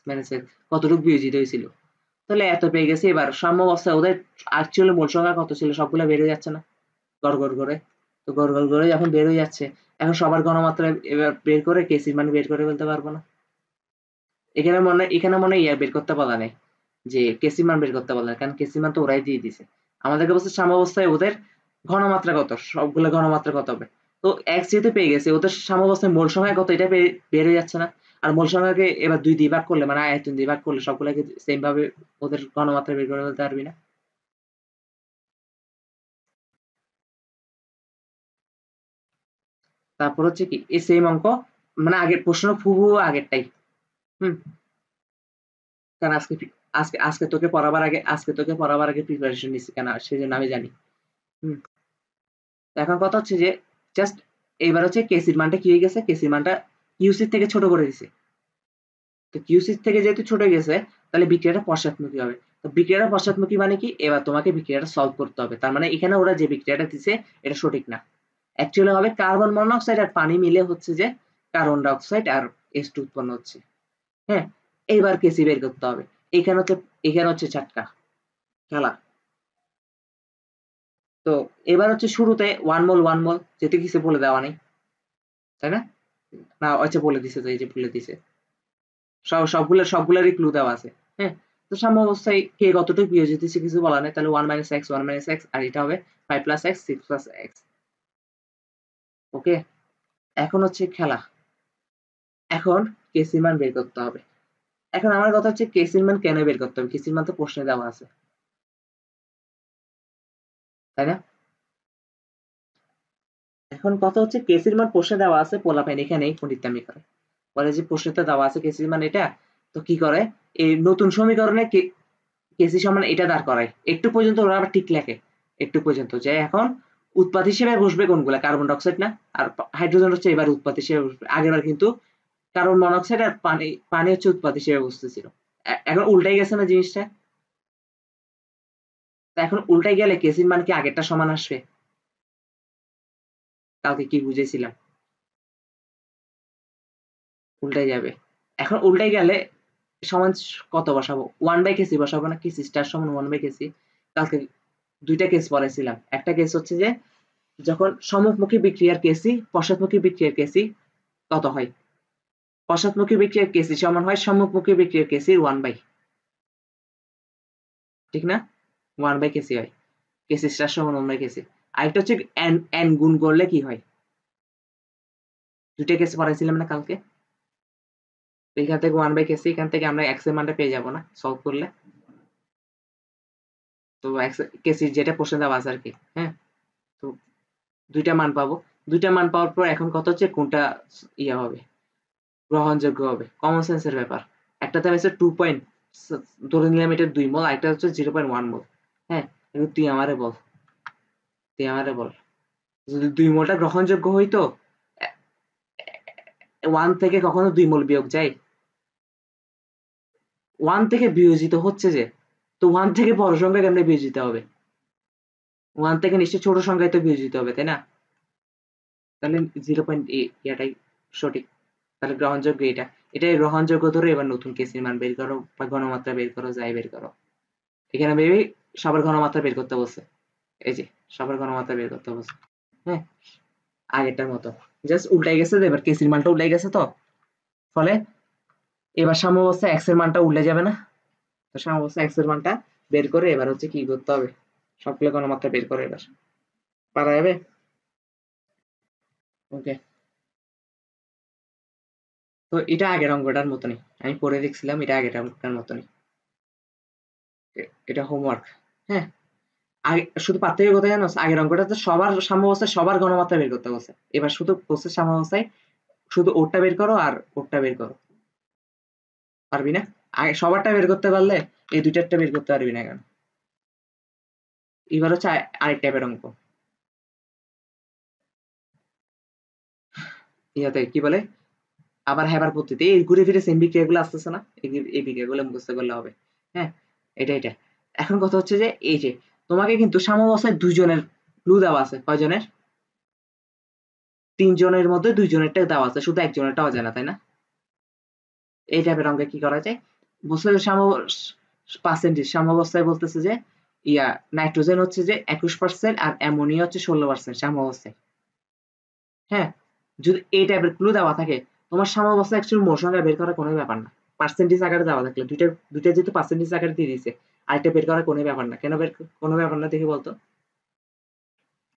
6 - x কতটুকু বিয়োজিত হয়েছিল। তাহলে এত পেয়ে গেছি। এবার সাম্যাবস্থায় ওদের অ্যাকচুয়ালি মূল সংখ্যা কত ছিল সবগুলো বের হয়ে যাচ্ছে না, গড় করে। তো গড় করে যখন বের হয়ে যাচ্ছে, এখন সবার গণমাত্রা এবার বের করে কেসির মান বের করে ফেলতে পারবো না। এখানে মনে হয় বের করতে বলা নেই, যে কেসি মান বের করতে বলা, কারণ কেসি মান তো ওরাই দিয়ে দিছে আমাদেরকে। বলছে সাম্যাবস্থায় ওদের ঘনমাত্রা কত, সবগুলো ঘনমাত্রা কত হবে। তো x যেহেতু পেয়ে গেছে, ওদের সাম্যাবস্থায় মূল সংখ্যা কত এটা বের হয়ে যাচ্ছে না। আর মূল সংখ্যাকে এবার 2 দিয়ে ভাগ করলে, মানে আয়তন দিয়ে ভাগ করলে সবগুলোকে সেম ভাবে ওদের ঘনমাত্রা বের করে ফেলতে পারবি না। তারপর হচ্ছে কি এই সেম অঙ্ক, মানে আগের প্রশ্ন হুবহু আগেরটাই। হুম, কারণ আজকে তোকে পড়াবার আগে প্রিপারেশন নিছি, কেন সেজন্য আমি জানি। হুম, এখন কথা হচ্ছে যে জাস্ট এইবার হচ্ছে কেসির মানটা কি হয়ে গেছে, কেসির মানটা কিউসির থেকে ছোট করে দিছে। তো কিউসির থেকে যেহেতু ছোট গেছে, তাহলে বিক্রিয়াটা পশ্চাৎমুখী হবে। তো বিক্রিয়াটা পশ্চাৎমুখী মানে কি, এবার তোমাকে বিক্রিয়াটা সলভ করতে হবে। তার মানে এখানে ওরা যে বিক্রিয়াটা দিছে এটা সঠিক না, অ্যাকচুয়ালি হবে কার্বন মনোক্সাইড আর পানি মিলে হচ্ছে যে কার্বন ডাই অক্সাইড আর H2 উৎপন্ন হচ্ছে। হ্যাঁ, এইবার কেসি বের করতে হবে। এখানে হচ্ছে চাটকা খেলা। তো এবার হচ্ছে শুরুতে 1 মোল যেতে কিছু বলে দেওয়া নেই, তাই না? না, আচ্ছা বলে দিছে, তো এই যে বলে দিছে, সবগুলোরই ক্লু দেওয়া আছে। হ্যাঁ, তো সাম্যাবস্থায় কে কতটুকু বিয়োজিত দিচ্ছে কিছু বলা নেই, তাহলে 1 - x আর এটা হবে 5 + x 6 + x। ওকে, এখন হচ্ছে খেলা। এখন কেসির মান বের করতে হবে। এখন আমার কথা হচ্ছে কেসির মান কেন বের করতে হবে? কেসির মান তো প্রশ্নে দেওয়া আছে, তাই না? এখন কথা হচ্ছে কেসির মান প্রশ্নে দেওয়া আছে, পোলাপাইন এখানেই পণ্ডিতামি করে, বলে যে প্রশ্নতে দেওয়া আছে কেসির মান এটা, তো কি করে এই নতুন সমীকরণে কেসি সমান এটা দাঁড় করায়, একটু পর্যন্ত ওরা আবার ঠিক লেখে, একটু পর্যন্ত যে এখন উৎপাদ হিসেবে বসবে কোনগুলা, কার্বন ডাইঅক্সাইড না, আর হাইড্রোজেন হচ্ছে এবার উৎপাদ হিসেবে বসবে। আগেরবার কিন্তু কার্বন মনোক্সাইড আর পানি পানি হচ্ছে উৎপাদ হিসেবে বসতেছিল। এখন উল্টাই গেছে না জিনিসটা? তা এখন উল্টাই গেলে কেসির মান কি আগেরটা সমান আসবে? কালকে কি বুঝেছিলাম, উল্টাই যাবে। এখন উল্টাই গেলে সমান কত বসাবো? 1/kc বসাবো না? কেসি স্টার সমান 1/kc। কালকে দুইটা কেস পড়াইছিলাম। একটা কেস হচ্ছে যে যখন সম্মুখমুখী বিক্রিয়ার কেসি পশ্চাৎমুখী বিক্রিয়ার কেসি কত হয়? পশ্চাৎমুখী বিক্রিয়ার কেসি সমান হয় সম্মুখমুখী বিক্রিয়ার কেসির 1/, ঠিক না? 1/kc হয়। কেসি স্টার সমান 1/kc। আরেকটা হচ্ছে n গুণ করলে কি হয়? দুইটা কেস পড়াইছিলাম না কালকে? এখান থেকে 1/kc, এখান থেকে আমরা x এর মানটা পেয়ে যাবো না সলভ করলে? তো x কেসি যেটা প্রশ্নে দেওয়া আছে আর কি, হ্যাঁ? তো দুইটা মান পাবো। দুইটা মান পাওয়ার পর এখন কথা হচ্ছে কোনটা ইয়া হবে, গ্রহণযোগ্য হবে। কমন সেন্সের ব্যাপার। একটাতে হচ্ছে 2 পয়েন্ট, ধরে নিলাম এটা 2 মোল, আরেকটা হচ্ছে 0.1 মোল। হ্যাঁ, এখন তুই আমারে বল, তুই আমারে বল, যদি 2 মোলটা গ্রহণযোগ্য হইতো, 1 থেকে কখনো 2 মোল বিয়োগ যায়? 1 থেকে বিয়োজিত হচ্ছে যে, তো 1 থেকে বড় সংখ্যা কেমনে বিয়োজিত হবে? 1 থেকে নিশ্চয়ই ছোট সংখ্যায় তো বিয়োজিত হবে, তাই না? তাহলে 0.8 ইয়াটাই সঠিক। তাহলে গ্রহণযোগ্য এটা। এটাই গ্রহণযোগ্য ধরে এবার নতুন কেসির মান বের করো বা ঘনমাত্রা বের করো, যাই বের করো। এখানে মেবি সবার ঘনমাত্রা বের করতে বলছে। এই যে সবার ঘনমাত্রা বের করতে বলছে। হ্যাঁ, আগেরটার মতো। জাস্ট উল্টাই গেছে, তো এবার কেসির মানটা উল্টাই গেছে, তো ফলে এবার সাম্যাবস্থায় x এর মানটা উল্টে যাবে না? তো সাম্যাবস্থায় x এর মানটা বের করে এবার হচ্ছে কি করতে হবে? সবগুলো ঘনমাত্রা বের করে এবার। পারা যাবে? ওকে। তো এটা আগের অঙ্কটার মতনই। আমি পড়ে দেখছিলাম, এটা আগের অঙ্কটার মতনই। এটা হোমওয়ার্ক। হ্যাঁ, আগে শুধু পার্থক্য কোথায় জানো? আগের অঙ্কটাতে সবার সাম্যাবস্থায় সবার ঘনমাত্রা বের করতে বলছে। এবার শুধু বলছে সাম্যাবস্থায় শুধু ওরটা বের করো আর ওরটা বের করো। পারবি না? আগে সবারটা বের করতে পারলে এই দুইটারটা বের করতে পারবি না কেন? এবার হচ্ছে আরেক টাইপের অঙ্ক। ইয়াতে কি বলে, আবার হেবার পদ্ধতি, এই ঘুরে ফিরে সেম বিক্রিয়াগুলো আসতেছে না, এই বিক্রিয়াগুলো মুখস্থ করলে হবে। হ্যাঁ, এটা এখন কথা হচ্ছে যে এই যে তোমাকে কিন্তু সাম্যাবস্থায় দুইজনের ক্লু দেওয়া আছে। কয়জনের? 3 জনের মধ্যে 2 জনেরটা দেওয়া আছে, শুধু একজনেরটা অজানা, তাই না? এই টাইপের অঙ্কে কি করা যায়? বছরের পার্সেন্টেজ সাম্যাবস্থায় বলতেছে যে ইয়া নাইট্রোজেন হচ্ছে যে 21% আর অ্যামোনিয়া হচ্ছে 16% সাম্যাবস্থায়। হ্যাঁ, যদি এই টাইপের ক্লু দেওয়া থাকে, তোমার সাম্যাবস্থায় অ্যাকচুয়ালি মোট সংখ্যা বের করা কোনো ব্যাপার না। পার্সেন্টেজ আকারে দেওয়া থাকলে দুইটা যেহেতু পার্সেন্টেজ আকারে দিয়ে দিয়েছে, আরেকটা বের করা কোনো ব্যাপার না। কেন কোনো ব্যাপার না দেখি বলতো?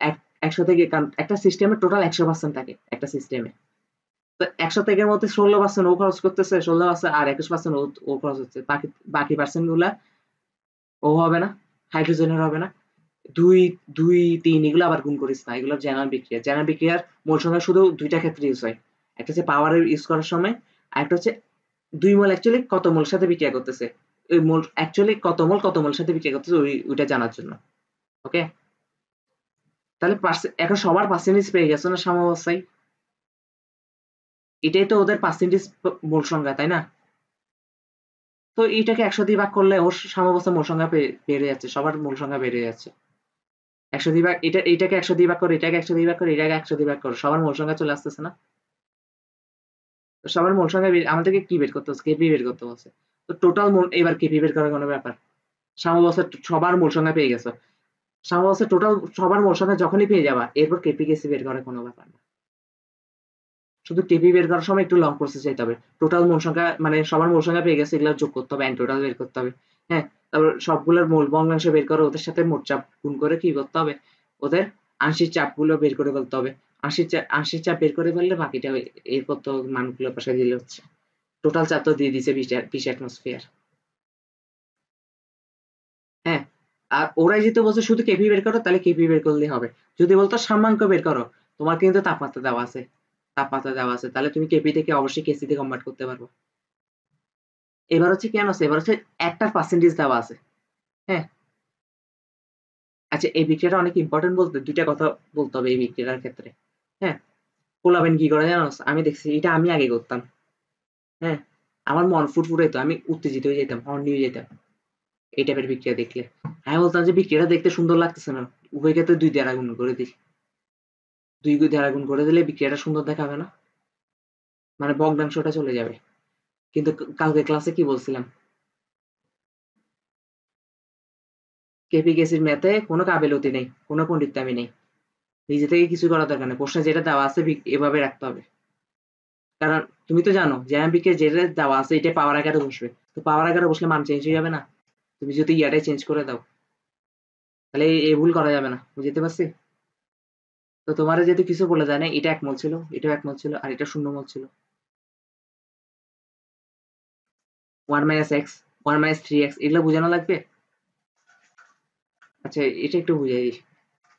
এক 100 থেকে, কারণ একটা সিস্টেমে টোটাল 100% থাকে একটা সিস্টেমে। তো 100 থেকে মধ্যে 16% ও খরচ করতেছে, 16% আর 21% ও খরচ হচ্ছে। বাকি বাকি পার্সেন্ট গুলা ও হবে না, হাইড্রোজেনের হবে না। 2 2 3 এগুলো আবার গুণ করিস না, এগুলো জেনারেল বিক্রিয়া। জেনারেল বিক্রিয়ার মোল সংখ্যা শুধু দুইটা ক্ষেত্রে ইউজ হয়। একটা হচ্ছে পাওয়ার ইউজ করার সময়, আর একটা হচ্ছে 2 মোল অ্যাকচুয়ালি কত মোল সাথে বিক্রিয়া করতেছে, ওই মোল অ্যাকচুয়ালি কত মোল সাথে বিক্রিয়া করতেছে ওইটা জানার জন্য। ওকে, তাহলে এখন সবার পার্সেন্টেজ পেয়ে গেছো না সাম্যাবস্থায়? এটাই তো ওদের পার্সেন্টেজ মোল সংখ্যা, তাই না? তো এইটাকে 100 দিয়ে ভাগ করলে ওর সাম্যাবস্থার মোল সংখ্যা বেড়ে যাচ্ছে, সবার মোল সংখ্যা বেড়ে যাচ্ছে। 100 দিয়ে ভাগ, এইটাকে 100 দিয়ে ভাগ করো, এটাকে 100 দিয়ে ভাগ করো, এটাকে 100 দিয়ে ভাগ করো, সবার মোল সংখ্যা চলে আসতেছে না? তো সবার মোল সংখ্যা আমাদেরকে কি বের করতে হচ্ছে? কেপি বের করতে হচ্ছে। তো টোটাল মোল, এবার কেপি বের করার কোনো ব্যাপার? সাম্যাবস্থার সবার মোল সংখ্যা পেয়ে গেছো, সাম্যাবস্থার টোটাল সবার মোল সংখ্যা যখনই পেয়ে যাবা, এরপর কেপি কেসি বের করার কোনো ব্যাপার না। শুধু কেপি বের করার সময় একটু লং প্রসেস যেতে হবে। টোটাল মোল সংখ্যা মানে সবার মোল সংখ্যা পেয়ে গেছে, এগুলো যোগ করতে হবে, এন্ড টোটাল বের করতে হবে। হ্যাঁ, তারপর সবগুলোর মোল ভগ্নাংশ বের করে ওদের সাথে মোট চাপ গুণ করে কি করতে হবে, ওদের আংশিক চাপগুলো বের করে ফেলতে হবে। আংশিক চাপ বের করে ফেললে বাকিটা এরপর তো মানগুলো পাশে দিলে হচ্ছে। টোটাল চাপ তো দিয়ে দিছে 20 অ্যাটমসফিয়ার। হ্যাঁ, আর ওরাই যেহেতু বলছে শুধু কেপি বের করো, তাহলে কেপি বের করলেই হবে। যদি বলতো সাম্যাঙ্ক বের করো, তোমার কিন্তু তাপমাত্রা দেওয়া আছে, তাহলে তুমি কেপি থেকে অবশ্যই কেসি তে কনভার্ট করতে পারবো। এবার হচ্ছে কেন আছে, এবার হচ্ছে একটা পার্সেন্টেজ দেওয়া আছে। হ্যাঁ, আচ্ছা এই বিক্রিয়াটা অনেক ইম্পর্টেন্ট, বলতে দুইটা কথা বলতে হবে এই বিক্রিয়ার ক্ষেত্রে। হ্যাঁ, পোলাবেন কি করে জানো, আমি দেখছি এটা আমি আগে করতাম। হ্যাঁ, আমার মন ফুটফুটাইতো, আমি উত্তেজিত হয়ে যেতাম, হর্নি হয়ে যেতাম এই টাইপের বিক্রিয়া দেখলে। আমি বলতাম যে বিক্রিয়াটা দেখতে সুন্দর লাগতেছে না, উভয় ক্ষেত্রে 2 দ্বারা গুণ করে দিই। 2 দ্বারা গুণ করে দিলে বিক্রিয়াটা সুন্দর দেখাবে না, মানে ভগ্নাংশটা চলে যাবে। কিন্তু কালকে ক্লাসে কি বলছিলাম, কেপি কেসির ম্যাথে কোনো কাবিলতি নেই, কোনো পণ্ডিতামি নেই, নিজে থেকে কিছু করার দরকার নেই, প্রশ্নে যেটা দেওয়া আছে এভাবে রাখতে হবে। কারণ তুমি তো জানো জ্যামিতিকে যেটা দেওয়া আছে এটা পাওয়ার আকারে বসবে, তো পাওয়ার আকারে বসলে মান চেঞ্জ হয়ে যাবে না, তুমি যদি ইয়াটাই চেঞ্জ করে দাও, তাহলে এই ভুল করা যাবে না, বুঝতে পারছি? তো তোমার যেহেতু কিছু বলে যায় না, এটা 1 মোল ছিল, এটাও 1 মোল ছিল, আর এটা 0 মোল ছিল। 1 মাইনাস এক্স, 1 মাইনাস 3x এগুলো বোঝানো লাগবে। আচ্ছা এটা একটু বুঝাই দিই,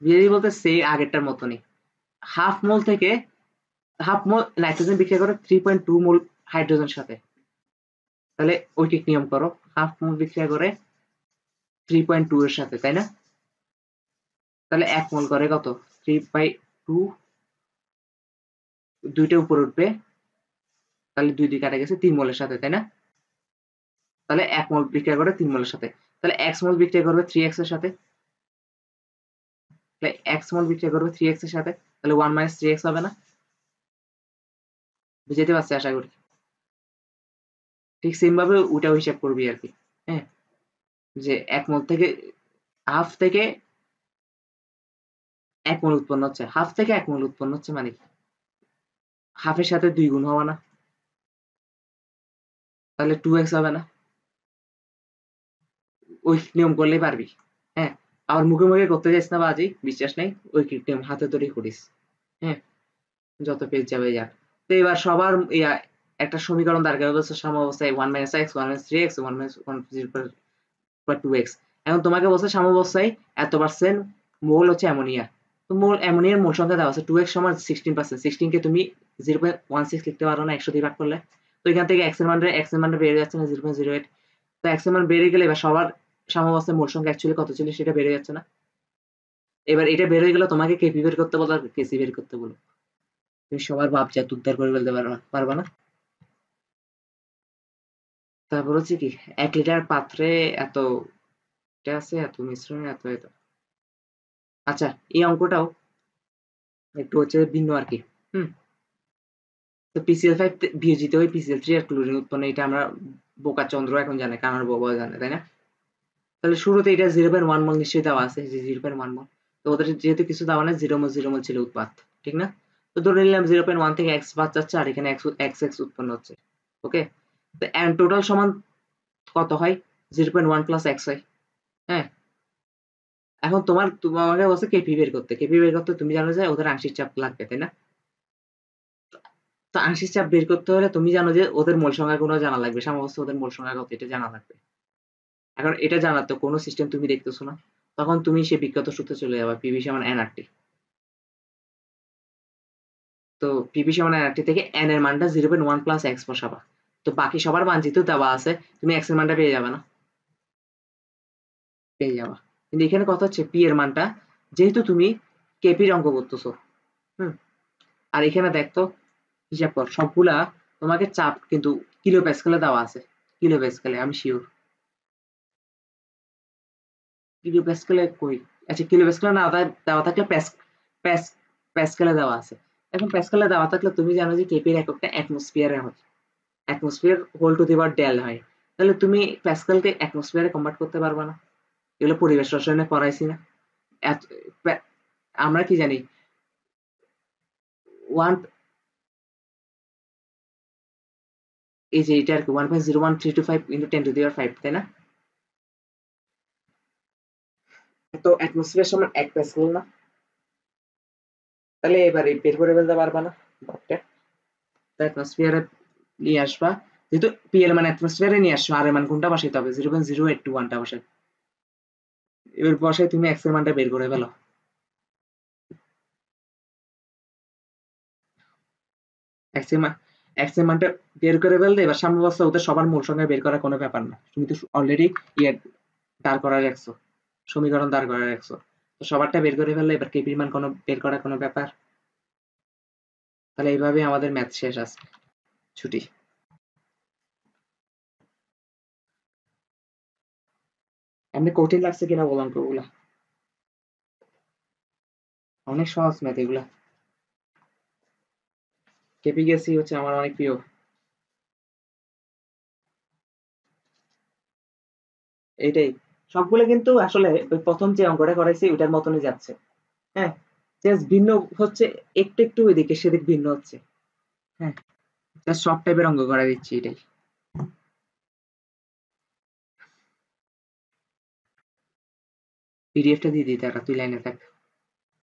বুঝাই দিই বলতে সেই আগেরটার মতনই। হাফ মোল থেকে হাফ মোল নাইট্রোজেন বিক্রিয়া করে 3.2 মোল হাইড্রোজেন সাথে, তাহলে ঐকিক নিয়ম করো, হাফ মোল বিক্রিয়া করে 3.2 এর সাথে, তাই না? তাহলে 1 মোল করে কত, 3/2, দুইটা উপরে উঠবে, তাহলে 2 কাটা গেছে 3 মোলের সাথে, তাই না? তাহলে 1 মোল বিক্রিয়া করে 3 মোলের সাথে, তাহলে x মোল বিক্রিয়া করবে 3x এর সাথে, তাহলে x মোল বিক্রিয়া করবে 3x এর সাথে, তাহলে 1 মাইনাস 3x হবে না? বুঝতে পারছি আশা করি। ঠিক সেম ভাবে ওটাও হিসাব করবি আর কি। হ্যাঁ, যে 1 মোল থেকে হাফ থেকে 1 মোল উৎপন্ন হচ্ছে, হাফ থেকে 1 মোল উৎপন্ন হচ্ছে, মানে কি হাফের সাথে 2 গুণ হবে না, তাহলে 2x হবে না? ওই নিয়ম করলেই পারবি। হ্যাঁ, আবার মুখে মুখে করতে যাস না বাজি, বিশ্বাস নাই, ওই নিয়ম হাতে তৈরি করিস। হ্যাঁ, যত পেজ যাবে যাক। তো এবার সবার একটা সমীকরণ দাঁড় করাবে হচ্ছে সাম্যাবস্থায় 1 minus x, 1 minus 3x, 1 minus 2x। এখন তোমাকে বলছে সাম্যাবস্থায় এত পার্সেন্ট মোল হচ্ছে অ্যামোনিয়া, তো মোল অ্যামোনিয়ার মোল সংখ্যা দেওয়া আছে 2x সমান 16%, 16 কে তুমি 0.16 লিখতে পারো না 100 দিয়ে ভাগ করলে? তো এখান থেকে x এর মানটা বেড়ে যাচ্ছে না 0.08, তো x এর মান বেড়ে গেলে এবার সবার সাম্যাবস্থায় মোল সংখ্যা অ্যাকচুয়ালি কত ছিল সেটা বেড়ে যাচ্ছে না? এবার এটা বের হয়ে গেলে তোমাকে কেপি বের করতে বলো আর কেসি বের করতে বলো, তুমি সবার ভাবজাত উদ্ধার করে ফেলতে পারবা না? তারপর হচ্ছে কি 1 লিটার পাত্রে এত এটা আছে, এত মিশ্রণে এত এত। আচ্ছা এই অঙ্কটাও একটু হচ্ছে ভিন্ন আর কি। হুম, তো PCl5 বিয়োজিত হয়ে PCl3 আর ক্লোরিন উৎপন্ন, এটা আমরা বোকা চন্দ্র এখন জানে, কানার বাবা জানে, তাই না? তাহলে শুরুতে এটা 0.1 মোল নিশ্চয়ই দেওয়া আছে, যে 0.1 মোল, তো ওদের যেহেতু কিছু দেওয়া নেই 0 মোল ছিল উৎপাদ, ঠিক না? তো ধরে নিলাম 0.1 থেকে x বাদ যাচ্ছে, আর এখানে x উৎপন্ন হচ্ছে। ওকে, তো টোটাল সমান কত হয়, 0.1 প্লাস x হয়। হ্যাঁ, এখন তোমাকে বলছে কেপি বের করতে, কেপি বের করতে তুমি জানো যে ওদের আংশিক চাপ লাগবে, তাই না? তো আংশিক চাপ বের করতে হলে তুমি জানো যে ওদের মোল সংখ্যা গুলো জানা লাগবে, সাম্যাবস্থা ওদের মোল সংখ্যা কত এটা জানা লাগবে। এখন এটা জানার তো কোনো সিস্টেম তুমি দেখতেছো না, তখন তুমি সে বিখ্যাত সূত্রে চলে যাবে, পিভি সমান এনআরটি। তো পিভি সমান এনআরটি থেকে এন এর মানটা 0.1 প্লাস এক্স বসাবা, তো বাকি সবার মান যেহেতু দেওয়া আছে, তুমি এক্স এর মানটা পেয়ে যাবে না? পেয়ে যাবা। কিন্তু এখানে কথা হচ্ছে পি এর মানটা, যেহেতু তুমি কেপির অঙ্ক করতেছো, হুম, আর এখানে দেখতো হিসাব কর সবগুলা, তোমাকে চাপ কিন্তু কিলো প্যাসকেলে দেওয়া আছে, কিলো প্যাসকেলে আমি শিওর। কিলো প্যাসকেলে কই, আচ্ছা কিলো প্যাসকেলে না দেওয়া থাকলে প্যাস প্যাসকেলে দেওয়া আছে। এখন প্যাসকেলে দেওয়া থাকলে তুমি জানো যে কেপির এককটা অ্যাটমসফিয়ারে হয়, atmosphere whole to the power del হয়, তাহলে তুমি প্যাসকেলকে অ্যাটমসফিয়ারে কনভার্ট করতে পারবা না? এগুলো পরিবেশ রসায়নে পড়াইছি না? আমরা কি জানি, ওয়ান এই যে এটা আর কি 1.01325 into 10 to the power 5, তাই না? তো অ্যাটমসফিয়ার সমান 1 প্যাসকেল না? তাহলে এবারে বের করে ফেলতে পারবা না? অ্যাটমসফিয়ারে নিয়ে আসবা, যেহেতু পি এর মান অ্যাটমসফিয়ারে নিয়ে আসছো, আর এর মান কোনটা বসাইতে হবে? 0.0821টা বসাই। এবার বসাই তুমি এক্স এর মানটা বের করে ফেলো। এক্স এর মান, এক্স এর মানটা বের করে ফেলতে এবার সামনে বস্তা ওদের সবার মূল সংখ্যা বের করা কোনো ব্যাপার না, তুমি তো অলরেডি ইয়ে দাঁড় করা রাখছো, সমীকরণ দাঁড় করা রাখছো, তো সবারটা বের করে ফেললে এবার কেপির মান কোনো বের করা কোনো ব্যাপার? তাহলে এইভাবে আমাদের ম্যাথ শেষ আছে, ছুটি। এমনি কঠিন লাগছে কিনা বল অঙ্কগুলা? অনেক সহজ ম্যাথ এগুলা। কেপি গেছি হচ্ছে আমার অনেক প্রিয়। এইটাই, সবগুলো কিন্তু আসলে ওই প্রথম যে অঙ্কটা করাইছি ওইটার মতনই যাচ্ছে। হ্যাঁ, জাস্ট ভিন্ন হচ্ছে, একটু একটু ওইদিকে সেদিক ভিন্ন হচ্ছে। হ্যাঁ, জাস্ট সব টাইপের অঙ্ক করা দিচ্ছি, এটাই। পিডিএফটা দিয়ে দিই, তারা তুই লাইনে থাক।